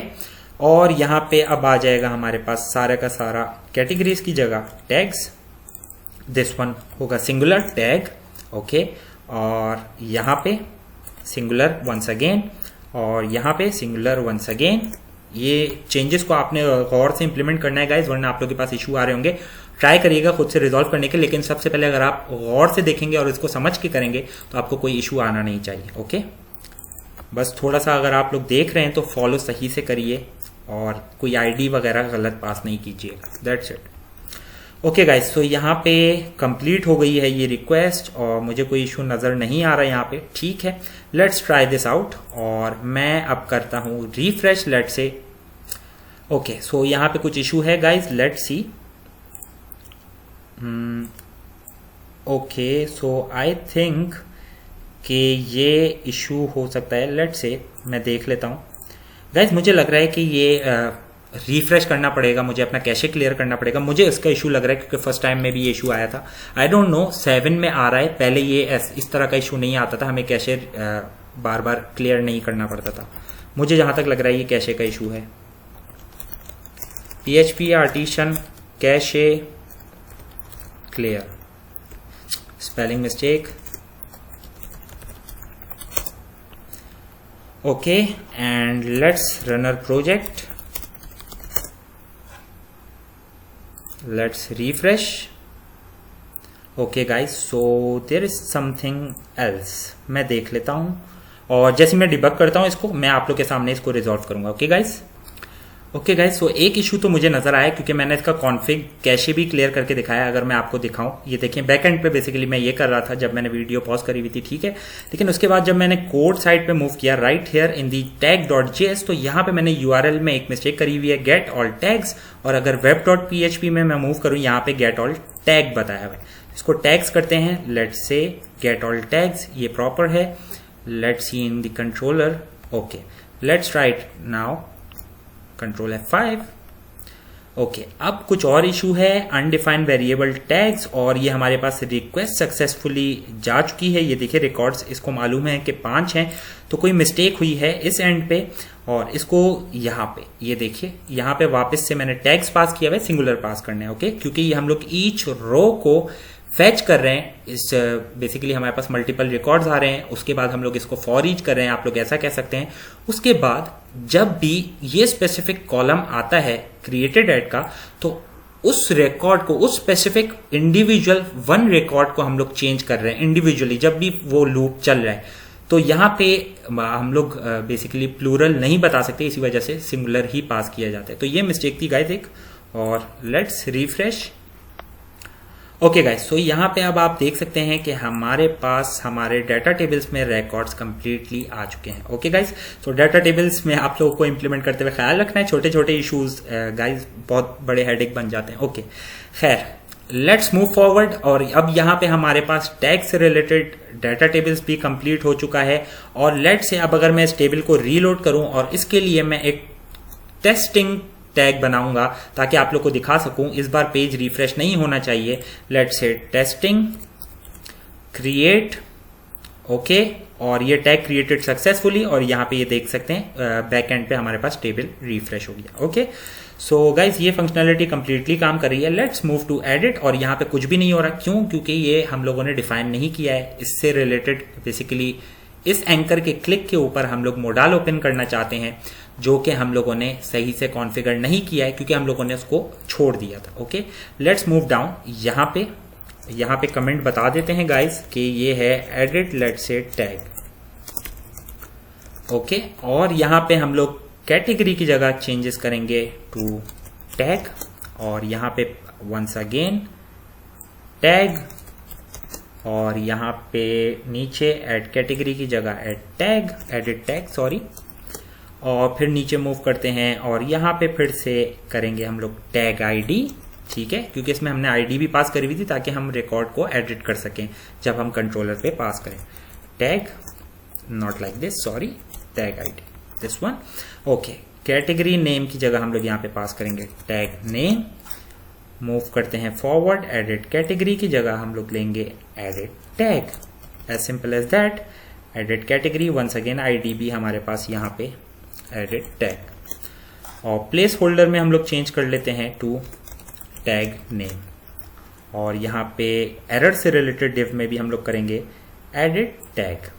और यहां पे अब आ जाएगा हमारे पास सारा का सारा कैटेगरीज की जगह टैग्स, दिस वन होगा सिंगुलर टैग। ओके, और यहां पे सिंगुलर वंस अगेन, और यहां पे सिंगुलर वंस अगेन। ये चेंजेस को आपने गौर से इंप्लीमेंट करना है गाइस, वरना आप लोगों के पास इशू आ रहे होंगे। ट्राई करिएगा खुद से रिजॉल्व करने के, लेकिन सबसे पहले अगर आप गौर से देखेंगे और इसको समझ के करेंगे तो आपको कोई इशू आना नहीं चाहिए। ओके, बस थोड़ा सा अगर आप लोग देख रहे हैं तो फॉलो सही से करिए और कोई आईडी वगैरह गलत पास नहीं कीजिएगा, दैट्स इट। ओके गाइस, तो यहाँ पे कंप्लीट हो गई है ये रिक्वेस्ट और मुझे कोई इशू नजर नहीं आ रहा है यहाँ पे, ठीक है। लेट्स ट्राई दिस आउट, और मैं अब करता हूं refresh, let's say. Okay, so यहाँ पे कुछ इशू है guys, let's see. Okay, so I think कि ये इशू हो सकता है, लेट्स से मैं देख लेता हूं गाइस। मुझे लग रहा है कि ये रिफ्रेश करना पड़ेगा, मुझे अपना कैशे क्लियर करना पड़ेगा। मुझे इसका इशू लग रहा है क्योंकि फर्स्ट टाइम में भी ये इशू आया था। आई डोंट नो 7 में आ रहा है, पहले ये इस तरह का इशू नहीं आता था, हमें कैशे बार बार क्लियर नहीं करना पड़ता था। मुझे जहां तक लग रहा है ये कैशे का इशू है। PHP artisan cache clear, spelling mistake. Okay, and let's run our project, let's refresh. Okay guys, so there is something else, मैं देख लेता हूं और जैसे मैं डिबग करता हूं इसको, मैं आप लोग के सामने इसको रिजॉल्व करूंगा। ओके गाइस, सो एक इशू तो मुझे नजर आया क्योंकि मैंने इसका कॉन्फ़िग कैशे भी क्लियर करके दिखाया। अगर मैं आपको दिखाऊं, ये देखिए बैक एंड पे बेसिकली मैं ये कर रहा था जब मैंने वीडियो पॉज करी हुई थी, ठीक है। लेकिन उसके बाद जब मैंने कोड साइड पे मूव किया right here in the tag.js, तो यहां पे मैंने यूआरएल में एक मिस्टेक करी हुई है, गेट ऑल टैग्स, और अगर web.php में मैं मूव करूं यहां पे गेट ऑल टैग बताया हुआ है। इसको टैग्स करते हैं, लेट्स से गेट ऑल टैग्स, ये प्रॉपर है। Let's see in the controller, okay, let's write now control F5। Okay, अब कुछ और इशू है, अनडिफाइंड वेरिएबल टैग्स, और ये हमारे पास रिक्वेस्ट सक्सेसफुली जा चुकी है। ये देखिए रिकॉर्ड्स, इसको मालूम है कि 5 हैं, तो कोई मिस्टेक हुई है इस एंड पे, और इसको यहाँ पे ये देखिए, यहाँ पे वापस से मैंने टैग्स पास किया हुआ है, सिंगुलर पास करने हैं। ओके, क्योंकि ये हम लोग ईच रो को फैच कर रहे हैं। इस बेसिकली हमारे पास मल्टीपल रिकॉर्ड्स आ रहे हैं, उसके बाद हम लोग इसको फॉर ईच कर रहे हैं, आप लोग ऐसा कह सकते हैं। उसके बाद जब भी ये स्पेसिफिक कॉलम आता है क्रिएटेड एट का, तो उस रिकॉर्ड को, उस स्पेसिफिक इंडिविजुअल वन रिकॉर्ड को हम लोग चेंज कर रहे हैं इंडिविजुअली, जब भी वो लूप चल रहा है। तो यहाँ पे हम लोग बेसिकली प्लूरल नहीं बता सकते, इसी वजह से सिंगुलर ही पास किया जाता है। तो ये मिस्टेक थी गाइस एक, और let's refresh. Okay guys, so यहाँ पे अब आप देख सकते हैं कि हमारे पास हमारे डाटा टेबल्स में रिकॉर्ड्स कंप्लीटली आ चुके हैं। ओके गाइस, सो डाटा टेबल्स में आप लोगों को इंप्लीमेंट करते हुए ख्याल रखना है, छोटे छोटे इश्यूज गाइस बहुत बड़े हेडेक बन जाते हैं। ओके, खैर लेट्स मूव फॉरवर्ड, और अब यहाँ पे हमारे पास टैग से रिलेटेड डाटा टेबल्स भी कंप्लीट हो चुका है। और लेट्स से अब अगर मैं इस टेबल को रीलोड करूं, और इसके लिए मैं एक टेस्टिंग टैग बनाऊंगा ताकि आप लोग को दिखा सकूं, इस बार पेज रिफ्रेश नहीं होना चाहिए। Let's say testing create, okay, और ये टैग क्रिएटेड सक्सेसफुली, और यहाँ पे ये देख सकते हैं बैक एंड पे हमारे पास टेबल रिफ्रेश हो गया। ओके, सो गाइज ये फंक्शनैलिटी कंप्लीटली काम कर रही है। लेट्स मूव टू एडिट, और यहाँ पे कुछ भी नहीं हो रहा, क्यों? क्योंकि ये हम लोगों ने डिफाइन नहीं किया है। इससे रिलेटेड बेसिकली इस एंकर के क्लिक के ऊपर हम लोग मोडाल ओपन करना चाहते हैं, जो कि हम लोगों ने सही से कॉन्फ़िगर नहीं किया है क्योंकि हम लोगों ने उसको छोड़ दिया था। Okay, let's move down. यहाँ पे कमेंट बता देते हैं गाइस कि ये है edit let's say tag. Okay, और यहाँ पे हम लोग कैटेगरी की जगह चेंजेस करेंगे टू टैग, और यहाँ पे वंस अगेन टैग, और यहाँ पे नीचे ऐड कैटेगरी की जगह add tag, edit tag sorry, और फिर नीचे मूव करते हैं, और यहाँ पे फिर से करेंगे हम लोग टैग आईडी, ठीक है, क्योंकि इसमें हमने आईडी भी पास करी हुई थी ताकि हम रिकॉर्ड को एडिट कर सकें जब हम कंट्रोलर पे पास करें। Tag not like this, sorry, tag ID this one. Okay, category name की जगह हम लोग यहाँ पे पास करेंगे टैग नेम। मूव करते हैं फॉरवर्ड, एडिट कैटेगरी की जगह हम लोग लेंगे edit tag, as simple as that. Edit category, once again ID भी हमारे पास यहाँ पे एडिट टैग, और प्लेस होल्डर में हम लोग चेंज कर लेते हैं टू टैग नेम, और यहाँ पे एरर से रिलेटेड डिव में भी हम लोग करेंगे एडिट टैग।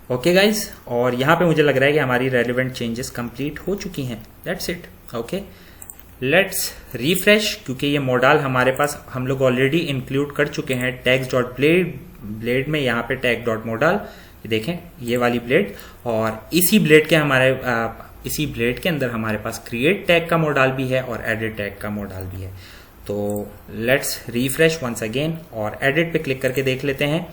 ओके गाइज, और यहाँ पे मुझे लग रहा है कि हमारी रेलिवेंट चेंजेस कंप्लीट हो चुकी हैं। That's it. Okay, let's refresh, क्योंकि ये मॉडल हमारे पास हम लोग ऑलरेडी इंक्लूड कर चुके हैं टैग्स डॉट ब्लेड में। यहाँ पे टैग डॉट मॉडल, देखें ये वाली ब्लेड, और इसी ब्लेड के अंदर हमारे पास क्रिएट टैग का मॉडल भी है और एडिट टैग का मॉडल भी है। तो लेट्स रिफ्रेश वंस अगेन, और एडिट पे क्लिक करके देख लेते हैं,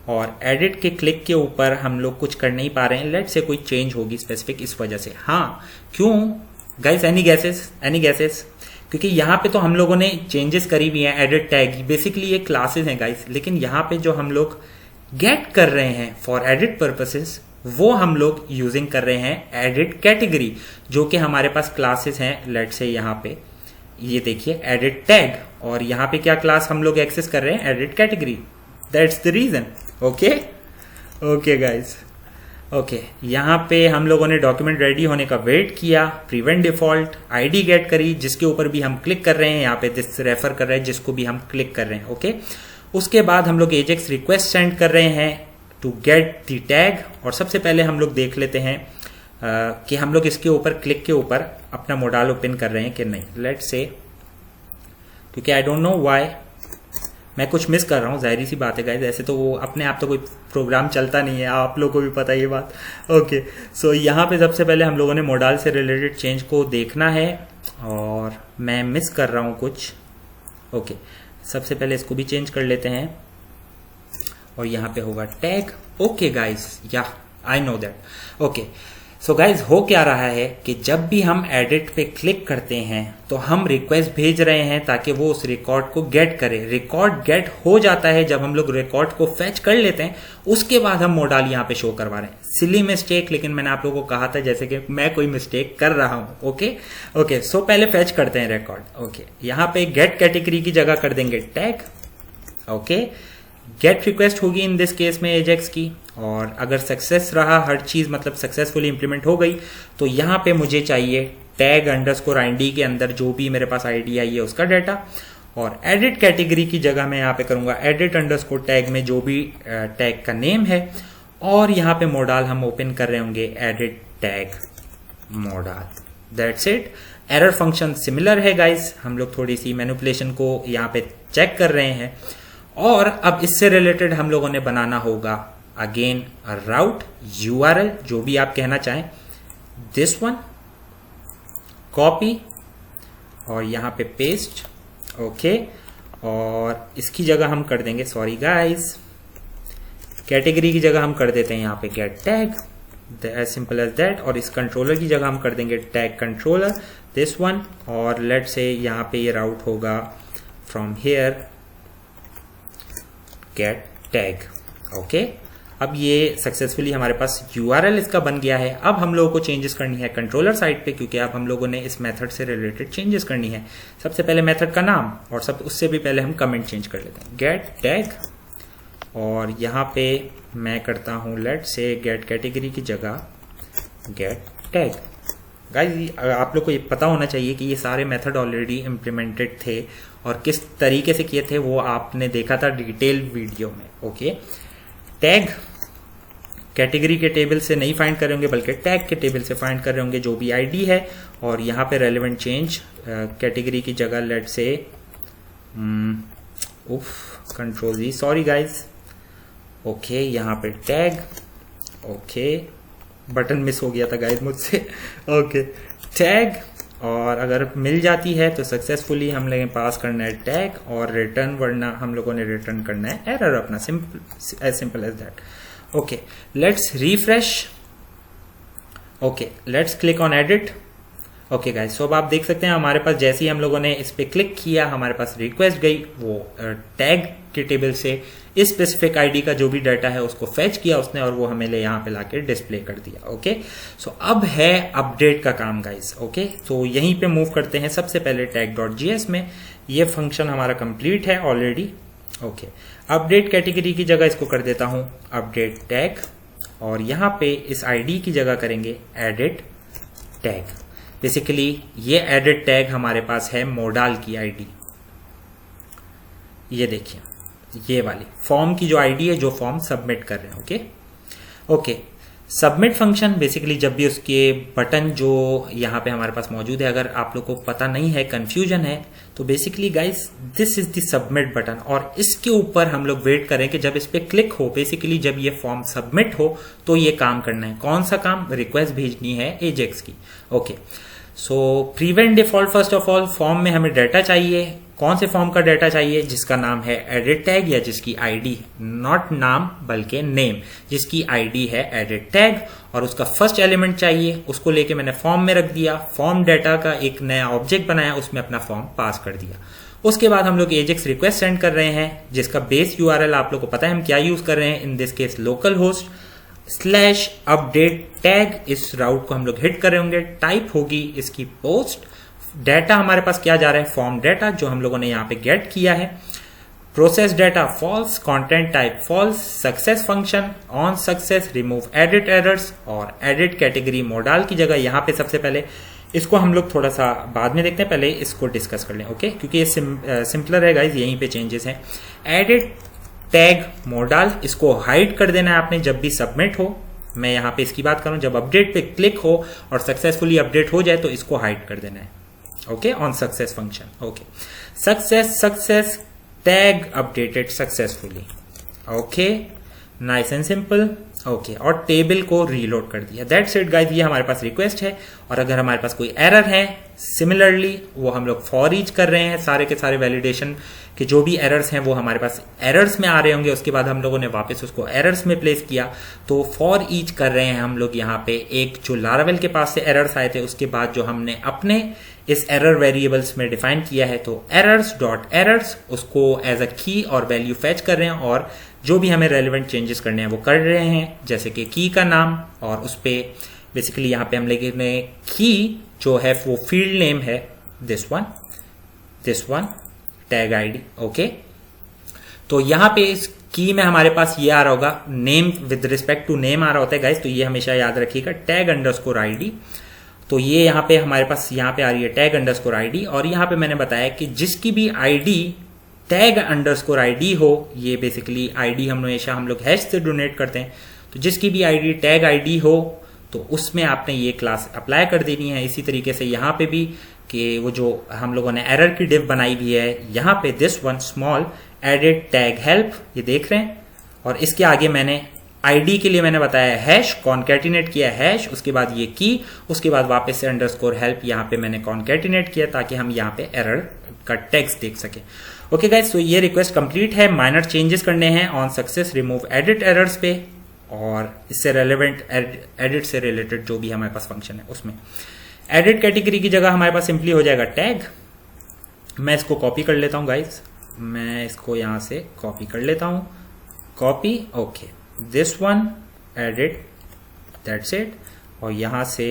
और एडिट के क्लिक के ऊपर हम लोग कुछ कर नहीं पा रहे हैं। लेट्स से कोई चेंज होगी स्पेसिफिक इस वजह से। हाँ, क्यों गाइस? Any gases? क्योंकि यहाँ पे तो हम लोगों ने चेंजेस करी हुई हैं एडिट टैग, बेसिकली ये क्लासेस हैं गाइस, लेकिन यहाँ पे जो हम लोग गेट कर रहे हैं फॉर एडिट पर्पसेस, वो हम लोग यूजिंग कर रहे हैं एडिट कैटेगरी, जो कि हमारे पास क्लासेस हैं। लेट्स से यहाँ पे ये देखिए एडिट टैग, और यहाँ पे क्या क्लास हम लोग एक्सेस कर रहे हैं? Edit category. That's the reason. Okay guys, okay, यहाँ पे हम लोगों ने डॉक्यूमेंट रेडी होने का वेट किया, प्रिवेंट डिफॉल्ट, आईडी गेट करी, जिसके ऊपर भी हम क्लिक कर रहे हैं, यहाँ पे दिस रेफर कर रहे हैं जिसको भी हम क्लिक कर रहे हैं। ओके, उसके बाद हम लोग एजेक्स रिक्वेस्ट सेंड कर रहे हैं टू गेट द टैग, और सबसे पहले हम लोग देख लेते हैं कि हम लोग इसके ऊपर क्लिक के ऊपर अपना मॉडल ओपन कर रहे हैं कि नहीं। लेट्स से, क्योंकि आई डोंट नो व्हाई मैं कुछ मिस कर रहा हूँ, जाहिर सी बात है गाइस, ऐसे तो वो अपने आप तो कोई प्रोग्राम चलता नहीं है, आप लोगों को भी पता है ये बात। ओके, सो यहाँ पे सबसे पहले हम लोगों ने मोडाल से रिलेटेड चेंज को देखना है, और मैं मिस कर रहा हूँ कुछ। ओके, सबसे पहले इसको भी चेंज कर लेते हैं, और यहाँ पे होगा टैग। ओके गाइस, या I know that. Okay, so guys हो क्या रहा है कि जब भी हम एडिट पे क्लिक करते हैं तो हम रिक्वेस्ट भेज रहे हैं ताकि वो उस रिकॉर्ड को गेट करे। रिकॉर्ड गेट हो जाता है जब हम लोग रिकॉर्ड को फेच कर लेते हैं, उसके बाद हम मोडाल यहाँ पे शो करवा रहे हैं। सिली मिस्टेक, लेकिन मैंने आप लोगों को कहा था जैसे कि मैं कोई मिस्टेक कर रहा हूं। ओके, सो पहले फेच करते हैं रिकॉर्ड। ओके, यहाँ पे गेट कैटेगरी की जगह कर देंगे टैग। ओके, गेट रिक्वेस्ट होगी इन दिस केस में एजेक्स की, और अगर सक्सेस रहा, हर चीज मतलब सक्सेसफुली इंप्लीमेंट हो गई, तो यहां पे मुझे चाहिए टैग अंडरस्कोर आईडी के अंदर जो भी मेरे पास आईडी आई है उसका डाटा, और एडिट कैटेगरी की जगह मैं यहां पे करूंगा एडिट अंडरस्कोर टैग में जो भी टैग का नेम है, और यहां पे मोडाल हम ओपन कर रहे होंगे edit tag modal. That's it. Error function similar है गाइस, हम लोग थोड़ी सी मैनिपुलेशन को यहां पे चेक कर रहे हैं, और अब इससे रिलेटेड हम लोगों ने बनाना होगा अगेन राउट यूआरएल, जो भी आप कहना चाहें, दिस वन कॉपी और यहां पे पेस्ट। ओके, और इसकी जगह हम कर देंगे, सॉरी गाइस, कैटेगरी की जगह हम कर देते हैं यहां पे get tag, as simple as that, और इस कंट्रोलर की जगह हम कर देंगे टैग कंट्रोलर, दिस वन, और लेट से यहां पे ये राउट होगा from here get tag. Okay, अब ये सक्सेसफुली हमारे पास यूआरएल इसका बन गया है। अब हम लोगों को चेंजेस करनी है कंट्रोलर साइड पे, क्योंकि अब हम लोगों ने इस मेथड से रिलेटेड चेंजेस करनी है। सबसे पहले मेथड का नाम, और सब उससे भी पहले हम कमेंट चेंज कर लेते हैं, गेट टैग, और यहाँ पे मैं करता हूँ लेट से गेट कैटेगरी की जगह गेट टैग। गाइस, आप लोग को ये पता होना चाहिए कि ये सारे मेथड ऑलरेडी इम्प्लीमेंटेड थे, और किस तरीके से किए थे वो आपने देखा था डिटेल वीडियो में। ओके, टैग कैटेगरी के टेबल से नहीं फाइंड कर रहे होंगे, बल्कि टैग के टेबल से फाइंड कर रहे होंगे जो भी आईडी है, और यहाँ पे रेलेवेंट चेंज कैटेगरी की जगह लेट से कंट्रोल जी, सॉरी गाइज। ओके, यहाँ पे टैग, ओके, बटन मिस हो गया था गाइज मुझसे। ओके, टैग, और अगर मिल जाती है तो सक्सेसफुली हम लोगों ने पास करना है टैग और रिटर्न, वरना हम लोगों ने रिटर्न करना है एरर अपना, simple as that. Okay, let's refresh. Okay, let's click on edit. Okay guys, so अब आप देख सकते हैं हमारे पास जैसे ही हम लोगों ने इस पे क्लिक किया, हमारे पास रिक्वेस्ट गई, वो टैग के टेबल से इस स्पेसिफिक आईडी का जो भी डाटा है उसको फेच किया उसने, और वो हमें यहाँ पे लाके डिस्प्ले कर दिया। ओके, सो अब है अपडेट का काम गाइस। ओके, तो यहीं पे मूव करते हैं सबसे पहले tag.js में। ये फंक्शन हमारा कंप्लीट है ऑलरेडी। ओके, अपडेट कैटेगरी की जगह इसको कर देता हूं अपडेट टैग, और यहाँ पे इस आईडी की जगह करेंगे एडिट टैग। बेसिकली ये एडिट टैग हमारे पास है मोडाल की आईडी, ये देखिए, ये वाली फॉर्म की जो आईडी है, जो फॉर्म सबमिट कर रहे हैं। ओके, सबमिट फंक्शन बेसिकली जब भी उसके बटन जो यहाँ पे हमारे पास मौजूद है, अगर आप लोग को पता नहीं है, कंफ्यूजन है, तो basically guys this is the submit button, और इसके ऊपर हम लोग वेट करें कि जब इस पे क्लिक हो, बेसिकली जब ये फॉर्म सबमिट हो तो ये काम करना है। कौन सा काम? रिक्वेस्ट भेजनी है एजेक्स की। Okay, so prevent default, first of all form में हमें डाटा चाहिए। कौन से फॉर्म का डाटा चाहिए? जिसका नाम है एडिट टैग, या जिसकी आईडी, नॉट नाम बल्कि नेम, जिसकी आईडी है एडिट टैग, और उसका फर्स्ट एलिमेंट चाहिए। उसको लेके मैंने फॉर्म में रख दिया, फॉर्म डाटा का एक नया ऑब्जेक्ट बनाया, उसमें अपना फॉर्म पास कर दिया। उसके बाद हम लोग एजेक्स रिक्वेस्ट सेंड कर रहे हैं, जिसका बेस यूआरएल आप लोग को पता है हम क्या यूज कर रहे हैं, इन this case local host /update tag. इस राउट को हम लोग हिट कर रहे होंगे, टाइप होगी इसकी पोस्ट। डाटा हमारे पास क्या जा रहा है? फॉर्म डाटा, जो हम लोगों ने यहाँ पे गेट किया है। Process data false, content type false, success function on success, remove edit errors, और एडिट कैटेगरी मोडाल की जगह यहाँ पे सबसे पहले इसको हम लोग थोड़ा सा बाद में देखते हैं, पहले इसको डिस्कस कर लें। ओके, क्योंकि ये सिंपलर है गाइज, यहीं पे चेंजेस हैं। एडिट टैग मोडाल, इसको हाइड कर देना है आपने जब भी सबमिट हो। मैं यहाँ पे इसकी बात करूं, जब अपडेट पे क्लिक हो और सक्सेसफुली अपडेट हो जाए तो इसको हाइड कर देना है। Okay, on success function. Okay, success tag updated successfully. Okay, nice and simple. Okay, और टेबल को रीलोड कर दिया। दैट्स इट गाइस, ये हमारे पास रिक्वेस्ट है। और अगर हमारे पास कोई एरर है सिमिलरली वो हम लोग फॉर ईच कर रहे हैं, सारे के सारे वैलिडेशन के जो भी एरर्स हैं वो हमारे पास एरर्स में आ रहे होंगे। उसके बाद हम लोगों ने वापस उसको एरर्स में प्लेस किया, तो फॉर ईच कर रहे हैं हम लोग यहाँ पे। एक जो लारावेल के पास से एरर्स आए थे उसके बाद जो हमने अपने इस एरर वेरिएबल्स में डिफाइन किया है, तो एरर्स डॉट एरर्स उसको एज अ की और वैल्यू फेच कर रहे हैं, और जो भी हमें रेलिवेंट चेंजेस करने हैं वो कर रहे हैं, जैसे कि की का नाम, और उस पे बेसिकली यहाँ पे हम लेंगे की जो है वो फील्ड नेम है this one tag ID. Okay, तो यहाँ पे इस की में हमारे पास ये आ रहा होगा name, with respect to name आ रहा होता है गाइस, तो ये हमेशा याद रखिएगा टैग अंडरस्कोर आईडी। तो ये यहाँ पे हमारे पास यहाँ पे आ रही है टैग अंडरस्कोर आईडी, और यहाँ पे मैंने बताया कि जिसकी भी आईडी टैग अंडरस्कोर आईडी हो, ये बेसिकली आईडी हमेशा हम लोग हैश से डोनेट करते हैं, तो जिसकी भी आईडी टैग आईडी हो तो उसमें आपने ये क्लास अप्लाई कर देनी है। इसी तरीके से यहाँ पे भी कि वो जो हम लोगों ने एरर की डिव बनाई हुई है, यहाँ पे this one small added tag help, ये देख रहे हैं, और इसके आगे मैंने आईडी के लिए मैंने बताया हैश, कॉन्कैटिनेट किया हैश, उसके बाद ये की, उसके बाद वापस से अंडरस्कोर हेल्प यहाँ पे मैंने कॉन्कैटिनेट किया ताकि हम यहाँ पे एरर का टेक्स्ट देख सके। ओके गाइस, तो ये रिक्वेस्ट कंप्लीट है। माइनर चेंजेस करने हैं on success remove edit errors पे, और इससे रेलेवेंट एडिट से रिलेटेड जो भी हमारे पास फंक्शन है उसमें एडिट कैटेगरी की जगह हमारे पास सिंपली हो जाएगा टैग। मैं इसको कॉपी कर लेता हूं गाइस, मैं इसको यहां से कॉपी कर लेता हूं, copy. Okay, this one edit, that's it, और यहां से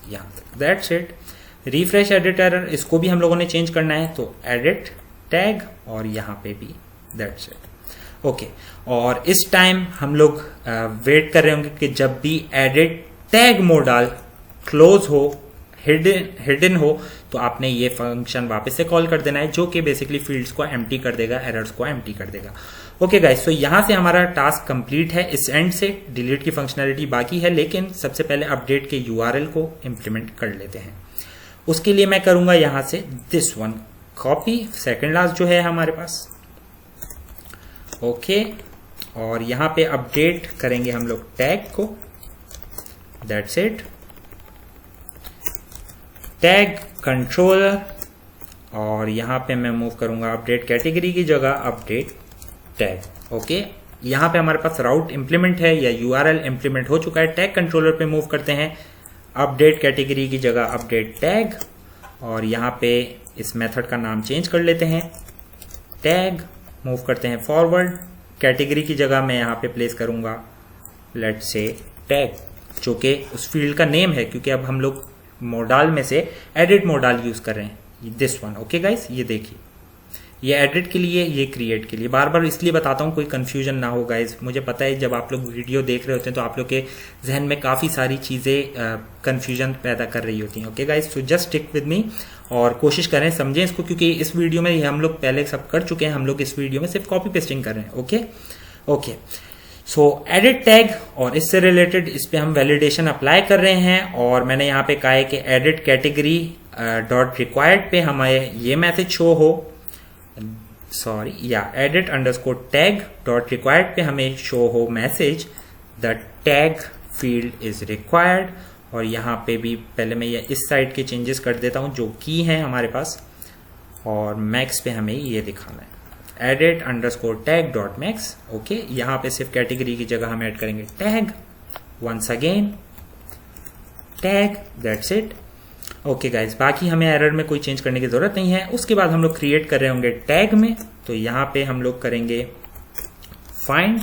यहां तक, that's it. Refresh edit error, इसको भी हम लोगों ने चेंज करना है, तो एडिट टैग, और यहां पे भी दैट्स इट। ओके, और इस टाइम हम लोग वेट कर रहे होंगे कि जब भी एडिट टैग मॉडल क्लोज हो, हिडन हो, तो आपने ये फंक्शन वापस से कॉल कर देना है, जो कि बेसिकली फील्ड्स को एम्प्टी कर देगा, एरर्स को एम्प्टी कर देगा। ओके गाइस, तो यहां से हमारा टास्क कंप्लीट है। इस एंड से डिलीट की फंक्शनैलिटी बाकी है, लेकिन सबसे पहले अपडेट के यूआरएल को इंप्लीमेंट कर लेते हैं। उसके लिए मैं करूंगा यहां से this one copy, second last जो है हमारे पास। ओके, और यहां पे अपडेट करेंगे हम लोग टैग को, दैट्स इट, टैग कंट्रोलर, और यहां पे मैं मूव करूंगा अपडेट कैटेगरी की जगह अपडेट टैग। ओके, यहां पे हमारे पास राउट इंप्लीमेंट है या यूआरएल इंप्लीमेंट हो चुका है। टैग कंट्रोलर पे मूव करते हैं, अपडेट कैटेगरी की जगह अपडेट टैग, और यहां पे इस मेथड का नाम चेंज कर लेते हैं टैग, मूव करते हैं फॉरवर्ड, कैटेगरी की जगह मैं यहां पे प्लेस करूंगा लेट्स से टैग, जो कि उस फील्ड का नेम है, क्योंकि अब हम लोग मॉडल में से एडिट मॉडल यूज कर रहे हैं, दिस वन। ओके गाइस, ये देखिए, ये एडिट के लिए, ये क्रिएट के लिए। बार बार इसलिए बताता हूं कोई कंफ्यूजन ना हो गाइस, मुझे पता है जब आप लोग वीडियो देख रहे होते हैं तो आप लोग के जहन में काफी सारी चीजें कंफ्यूजन पैदा कर रही होती हैं। Okay guys, so just stick with me और कोशिश करें समझें इसको, क्योंकि इस वीडियो में हम लोग पहले सब कर चुके हैं, हम लोग इस वीडियो में सिर्फ कॉपी पेस्टिंग कर रहे हैं। ओके ओके, सो एडिट टैग, और इससे रिलेटेड इस पे हम वैलिडेशन अप्लाई कर रहे हैं, और मैंने यहाँ पे कहा है कि एडिट कैटेगरी डॉट रिक्वायर्ड पे हमें ये मैसेज शो हो, सॉरी या edit underscore tag dot required पे हमें शो हो message the tag field is required. और यहाँ पे भी पहले मैं ये इस साइड के चेंजेस कर देता हूँ जो की हैं हमारे पास, और मैक्स पे हमें ये दिखाना है edit underscore tag dot max. Okay, यहाँ पे सिर्फ कैटेगरी की जगह हम ऐड करेंगे tag, once again tag, that's it. Okay guys, बाकी हमें एरर में कोई चेंज करने की जरूरत नहीं है। उसके बाद हम लोग क्रिएट कर रहे होंगे टैग में, तो यहाँ पे हम लोग करेंगे फाइंड,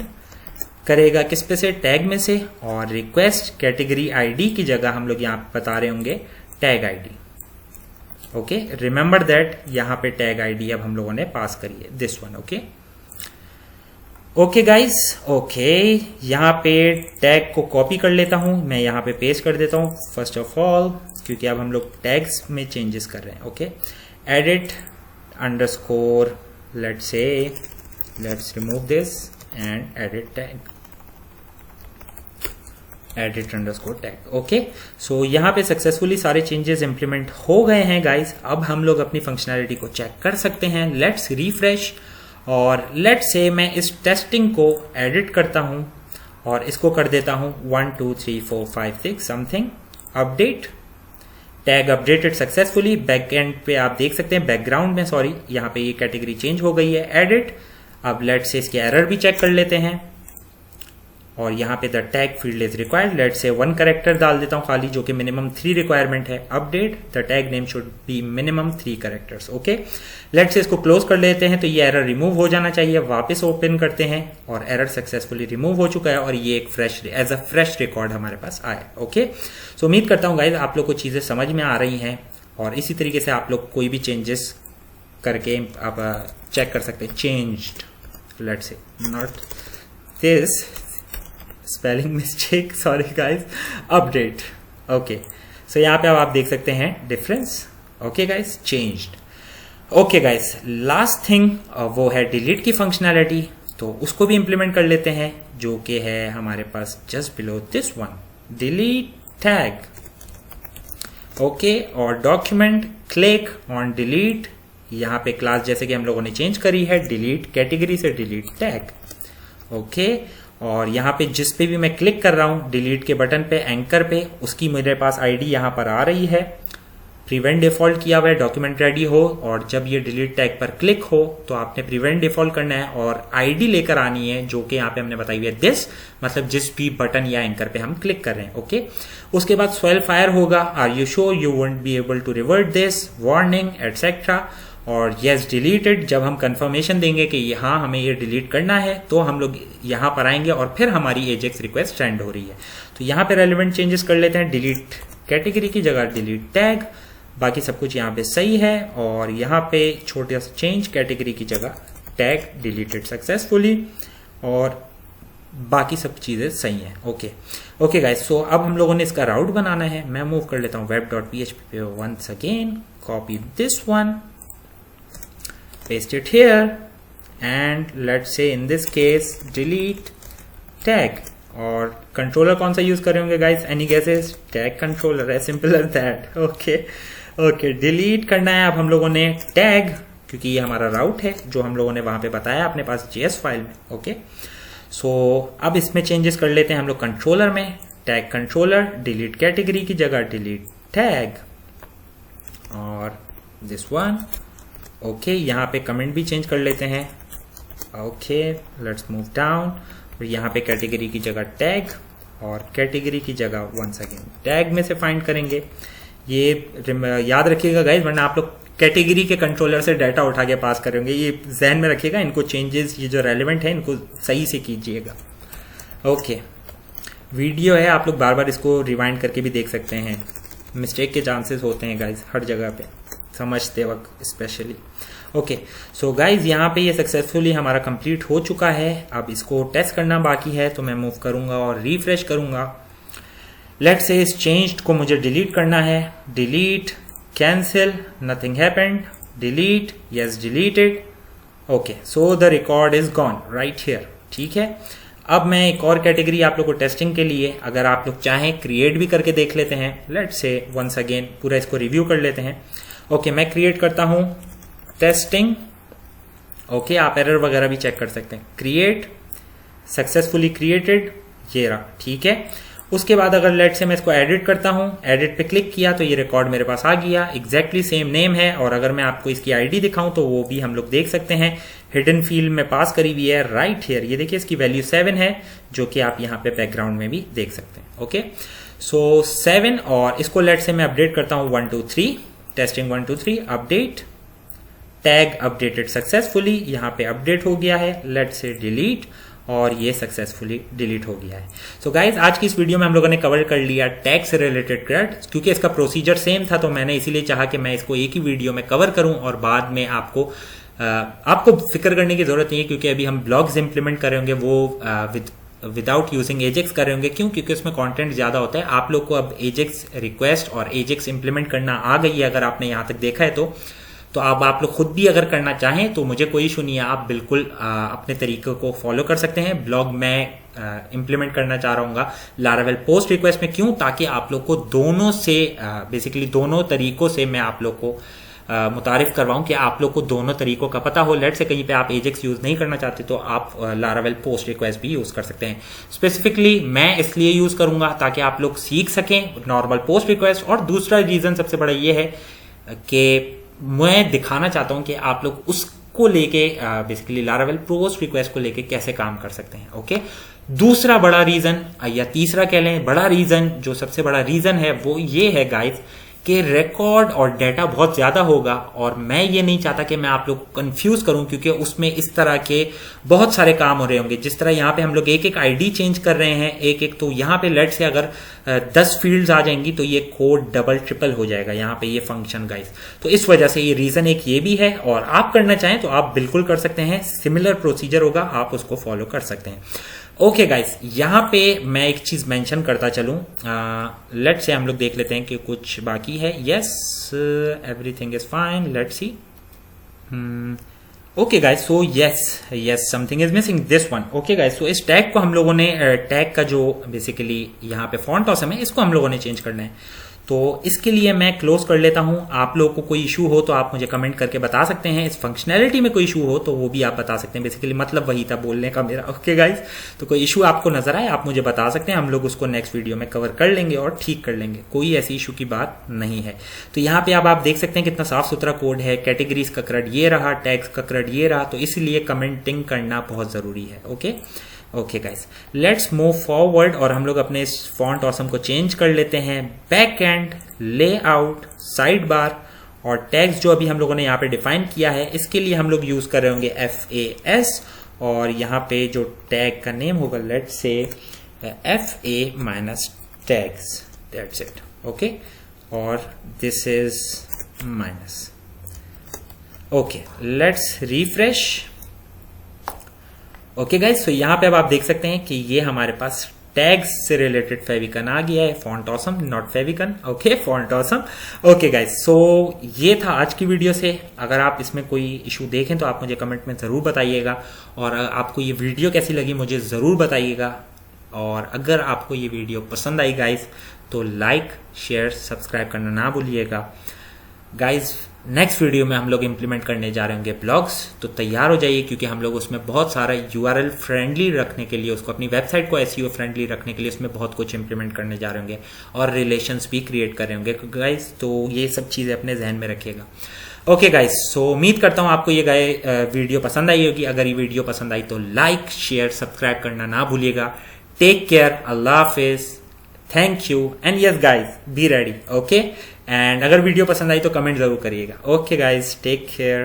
करेगा किस पे से, टैग में से, और रिक्वेस्ट कैटेगरी आईडी की जगह हम लोग यहाँ पे बता रहे होंगे tag ID. Okay, remember that यहाँ पे टैग आईडी अब हम लोगों ने पास करी है, this one. Okay okay guys, okay, यहाँ पे टैग को कॉपी कर लेता हूं, मैं यहाँ पे पेस्ट कर देता हूं फर्स्ट ऑफ ऑल, क्योंकि अब हम लोग टैग्स में चेंजेस कर रहे हैं। Okay, edit underscore let's remove this and edit tag, edit underscore tag. Okay, so यहाँ पे सक्सेसफुली सारे चेंजेस इंप्लीमेंट हो गए हैं गाइज। अब हम लोग अपनी फंक्शनैलिटी को चेक कर सकते हैं। लेट्स रिफ्रेश, और लेट से मैं इस टेस्टिंग को एडिट करता हूं और इसको कर देता हूं 1 2 3 4 5 6 something. Update, tag updated successfully. Back and पे आप देख सकते हैं, बैकग्राउंड में सॉरी, यहाँ पे ये कैटेगरी चेंज हो गई है। एडिट, अब लेट से इसके एरर भी चेक कर लेते हैं और यहाँ पे the tag field is required, let's 1 character डाल देता हूँ खाली, जो कि मिनिमम 3 रिक्वायरमेंट है। Update, the tag name should be minimum 3 characters. Okay, let's इसको क्लोज कर लेते हैं तो ये एरर रिमूव हो जाना चाहिए। वापस ओपन करते हैं और एरर सक्सेसफुली रिमूव हो चुका है और ये एक fresh as a fresh record हमारे पास आया। ओके, सो उम्मीद करता हूँ गाइज आप लोग को चीजें समझ में आ रही हैं और इसी तरीके से आप लोग कोई भी चेंजेस करके आप चेक कर सकते हैं। Changed, let say not this spelling mistake, sorry guys, update. Okay, so यहाँ पे अब आप देख सकते हैं difference. Okay guys, changed. Okay guys, last thing वो है डिलीट की फंक्शनैलिटी, तो उसको भी इंप्लीमेंट कर लेते हैं, जो कि है हमारे पास just below this one, delete tag. Okay, और डॉक्यूमेंट क्लिक ऑन डिलीट, यहाँ पे क्लास जैसे कि हम लोगों ने चेंज करी है, डिलीट कैटेगरी से डिलीट टैग। ओके, और यहाँ पे जिस पे भी मैं क्लिक कर रहा हूं डिलीट के बटन पे, एंकर पे, उसकी मेरे पास आईडी यहाँ पर आ रही है। प्रिवेंट डिफॉल्ट किया हुआ है, डॉक्यूमेंट रेडी हो, और जब ये डिलीट टैग पर क्लिक हो तो आपने प्रिवेंट डिफॉल्ट करना है और आईडी लेकर आनी है, जो कि यहाँ पे हमने बताई हुई है दिस, मतलब जिस भी बटन या एंकर पे हम क्लिक कर रहे हैं। ओके, उसके बाद स्वेल फायर होगा, are you sure you won't be able to revert this, warning etcetera, और यस डिलीटेड। जब हम कंफर्मेशन देंगे कि हाँ हमें ये डिलीट करना है तो हम लोग यहाँ पर आएंगे और फिर हमारी एजेक्स रिक्वेस्ट सेंड हो रही है। तो यहाँ पे रेलेवेंट चेंजेस कर लेते हैं, डिलीट कैटेगरी की जगह डिलीट टैग, बाकी सब कुछ यहाँ पे सही है। और यहाँ पे छोटा सा चेंज, कैटेगरी की जगह टैग डिलीटेड सक्सेसफुली, और बाकी सब चीजें सही हैं। ओके ओके गाइस, सो अब हम लोगों ने इसका राउट बनाना है। मैं मूव कर लेता हूँ web.php पे once again, copy this one, paste it here, and let's say in this case delete tag। और कंट्रोलर कौन सा यूज कर रहे होंगे guys, any guesses? Tag controller है, simple as that. Okay okay, delete करना है अब हम लोगों ने टैग, क्योंकि ये हमारा राउट है जो हम लोगों ने वहां पे बताया अपने पास JS फाइल में। ओके, सो अब इसमें चेंजेस कर लेते हैं हम लोग कंट्रोलर में, टैग कंट्रोलर, डिलीट कैटेगरी की जगह डिलीट टैग, और दिस वन। ओके, यहाँ पे कमेंट भी चेंज कर लेते हैं। ओके, लेट्स मूव डाउन, और यहाँ पे कैटेगरी की जगह टैग, और कैटेगरी की जगह वंस अगेन टैग में से फाइंड करेंगे। ये याद रखिएगा गाइज, वरना आप लोग कैटेगरी के कंट्रोलर से डाटा उठा के पास करेंगे। ये जहन में रखिएगा, इनको चेंजेस ये जो रेलेवेंट है इनको सही से कीजिएगा। ओके, वीडियो है, आप लोग बार बार इसको रिवाइंड करके भी देख सकते हैं, मिस्टेक के चांसेस होते हैं गाइज हर जगह पे, समझते वक्त स्पेशली। ओके, सो गाइज यहाँ पे ये सक्सेसफुली हमारा कंप्लीट हो चुका है। अब इसको टेस्ट करना बाकी है, तो मैं मूव करूंगा और रिफ्रेश करूंगा। लेट्स से इस चेंज्ड को मुझे डिलीट करना है, delete, cancel, nothing happened, delete, yes deleted. Okay, so the record is gone right here. ठीक है, अब मैं एक और कैटेगरी आप लोग को टेस्टिंग के लिए, अगर आप लोग चाहें क्रिएट भी करके देख लेते हैं। लेट्स से वंस अगेन पूरा इसको रिव्यू कर लेते हैं। ओके, मैं क्रिएट करता हूं टेस्टिंग। ओके, आप एरर वगैरह भी चेक कर सकते हैं। क्रिएट, सक्सेसफुली क्रिएटेड, ये रहा। ठीक है, उसके बाद अगर लेट से मैं इसको एडिट करता हूं, एडिट पे क्लिक किया तो ये रिकॉर्ड मेरे पास आ गया, एग्जैक्टली सेम नेम है। और अगर मैं आपको इसकी आईडी दिखाऊं तो वो भी हम लोग देख सकते हैं, हिडन फील्ड में पास करी हुई है राइट हियर। ये देखिए इसकी वैल्यू 7 है, जो कि आप यहाँ पे बैकग्राउंड में भी देख सकते हैं। ओके, सो 7, और इसको लेट से मैं अपडेट करता हूं 1 2 3, testing 1 2 3, update, tag updated successfully, यहाँ पे अपडेट हो गया है। लेट से डिलीट, और ये सक्सेसफुली डिलीट हो गया है। सो गाइज, आज की इस वीडियो में हम लोगों ने कवर कर लिया टैग से रिलेटेड क्रेड, क्योंकि इसका प्रोसीजर सेम था तो मैंने इसीलिए चाहा कि मैं इसको एक ही वीडियो में कवर करूं और बाद में आपको फिक्र करने की जरूरत नहीं है, क्योंकि अभी हम ब्लॉग्स इंप्लीमेंट कर रहे होंगे वो विदाउट यूजिंग एजेक्स कर रहे होंगे। क्यों? क्योंकि उसमें कंटेंट ज्यादा होता है। आप लोग को अब एजेक्स रिक्वेस्ट और एजेक्स इंप्लीमेंट करना आ गई है, अगर आपने यहां तक देखा है तो अब आप लोग खुद भी अगर करना चाहें तो मुझे कोई इशू नहीं है, आप बिल्कुल अपने तरीके को फॉलो कर सकते हैं। ब्लॉग मैं इंप्लीमेंट करना चाह रहा हूँ लारावेल पोस्ट रिक्वेस्ट में। क्यों? ताकि आप लोग को दोनों से बेसिकली दोनों तरीकों से मैं आप लोग को मुतारिफ करवाऊं कि आप लोग को दोनों तरीकों का पता हो। लेट से कहीं पे आप एजेक्स यूज नहीं करना चाहते तो आप लारावेल पोस्ट रिक्वेस्ट भी यूज कर सकते हैं। स्पेसिफिकली मैं इसलिए यूज करूंगा ताकि आप लोग सीख सकें नॉर्मल पोस्ट रिक्वेस्ट, और दूसरा रीजन सबसे बड़ा ये है कि मैं दिखाना चाहता हूं कि आप लोग उसको लेके बेसिकली लारावेल पोस्ट रिक्वेस्ट को लेके कैसे काम कर सकते हैं। ओके, दूसरा बड़ा रीजन या तीसरा कह लें बड़ा रीजन, जो सबसे बड़ा रीजन है वो ये है गाइस कि रिकॉर्ड और डेटा बहुत ज्यादा होगा, और मैं ये नहीं चाहता कि मैं आप लोग को कंफ्यूज करूं, क्योंकि उसमें इस तरह के बहुत सारे काम हो रहे होंगे। जिस तरह यहाँ पे हम लोग एक एक आईडी चेंज कर रहे हैं, एक एक, तो यहाँ पे लेट से अगर 10 फील्ड्स आ जाएंगी तो ये कोड डबल ट्रिपल हो जाएगा यहाँ पे ये फंक्शन गाइस। तो इस वजह से ये रीजन एक ये भी है, और आप करना चाहें तो आप बिल्कुल कर सकते हैं, सिमिलर प्रोसीजर होगा, आप उसको फॉलो कर सकते हैं। ओके गाइस, यहाँ पे मैं एक चीज मेंशन करता चलूं, लेट्स से हम लोग देख लेते हैं कि कुछ बाकी है। Yes, everything is fine, let's see. Okay guys, so yes something is missing, this one. Okay guys, so इस टैग को हम लोगों ने, टैग का जो बेसिकली यहाँ पे फॉन्ट ऑसम है, इसको हम लोगों ने चेंज करना है। तो इसके लिए मैं क्लोज कर लेता हूं। आप लोगों को कोई इशू हो तो आप मुझे कमेंट करके बता सकते हैं। इस फंक्शनैलिटी में कोई इशू हो तो वो भी आप बता सकते हैं। बेसिकली मतलब वही था बोलने का मेरा। ओके गाइस, तो कोई इशू आपको नजर आए आप मुझे बता सकते हैं, हम लोग उसको नेक्स्ट वीडियो में कवर कर लेंगे और ठीक कर लेंगे। कोई ऐसी इशू की बात नहीं है। तो यहाँ पे आप देख सकते हैं कितना साफ सुथरा कोड है। कैटेगरीज का क्रड ये रहा, टैग्स का क्रड ये रहा, तो इसलिए कमेंटिंग करना बहुत जरूरी है। Okay guys, let's move forward, और हम लोग अपने इस फॉन्ट ऑसम को चेंज कर लेते हैं। Back and, layout, side bar और टैग्स जो अभी हम लोगों ने यहाँ पे डिफाइन किया है, इसके लिए हम लोग यूज कर रहे होंगे FAS, और यहाँ पे जो टैग का नेम होगा let's say FA-tags, that's it. Okay, और this is minus. Okay, let's refresh. Okay guys, तो यहाँ पे अब आप देख सकते हैं कि ये हमारे पास टैग्स से रिलेटेड फेविकन आ गया है। Font awesome, not favicon. Okay, font awesome. Okay guys, so ये था आज की वीडियो से। अगर आप इसमें कोई इशू देखें तो आप मुझे कमेंट में जरूर बताइएगा, और आपको ये वीडियो कैसी लगी मुझे जरूर बताइएगा। और अगर आपको ये वीडियो पसंद आई गाइस तो लाइक, शेयर, सब्सक्राइब करना ना भूलिएगा। गाइज, नेक्स्ट वीडियो में हम लोग इंप्लीमेंट करने जा रहे होंगे ब्लॉग्स, तो तैयार हो जाइए, क्योंकि हम लोग उसमें बहुत सारा URL फ्रेंडली रखने के लिए, उसको अपनी वेबसाइट को SEO फ्रेंडली रखने के लिए उसमें बहुत कुछ इंप्लीमेंट करने जा रहे होंगे, और रिलेशंस भी क्रिएट कर रहे होंगे गाइज। तो ये सब चीजें अपने जहन में रखिएगा। ओके गाइज, सो उम्मीद करता हूं आपको ये वीडियो पसंद आई होगी। अगर ये वीडियो पसंद आई तो लाइक, शेयर, सब्सक्राइब करना ना भूलिएगा। टेक केयर, अल्लाह हाफिज, thank you, and yes guys, be ready. Okay, and अगर वीडियो पसंद आई तो कमेंट जरूर करिएगा। Okay guys, take care.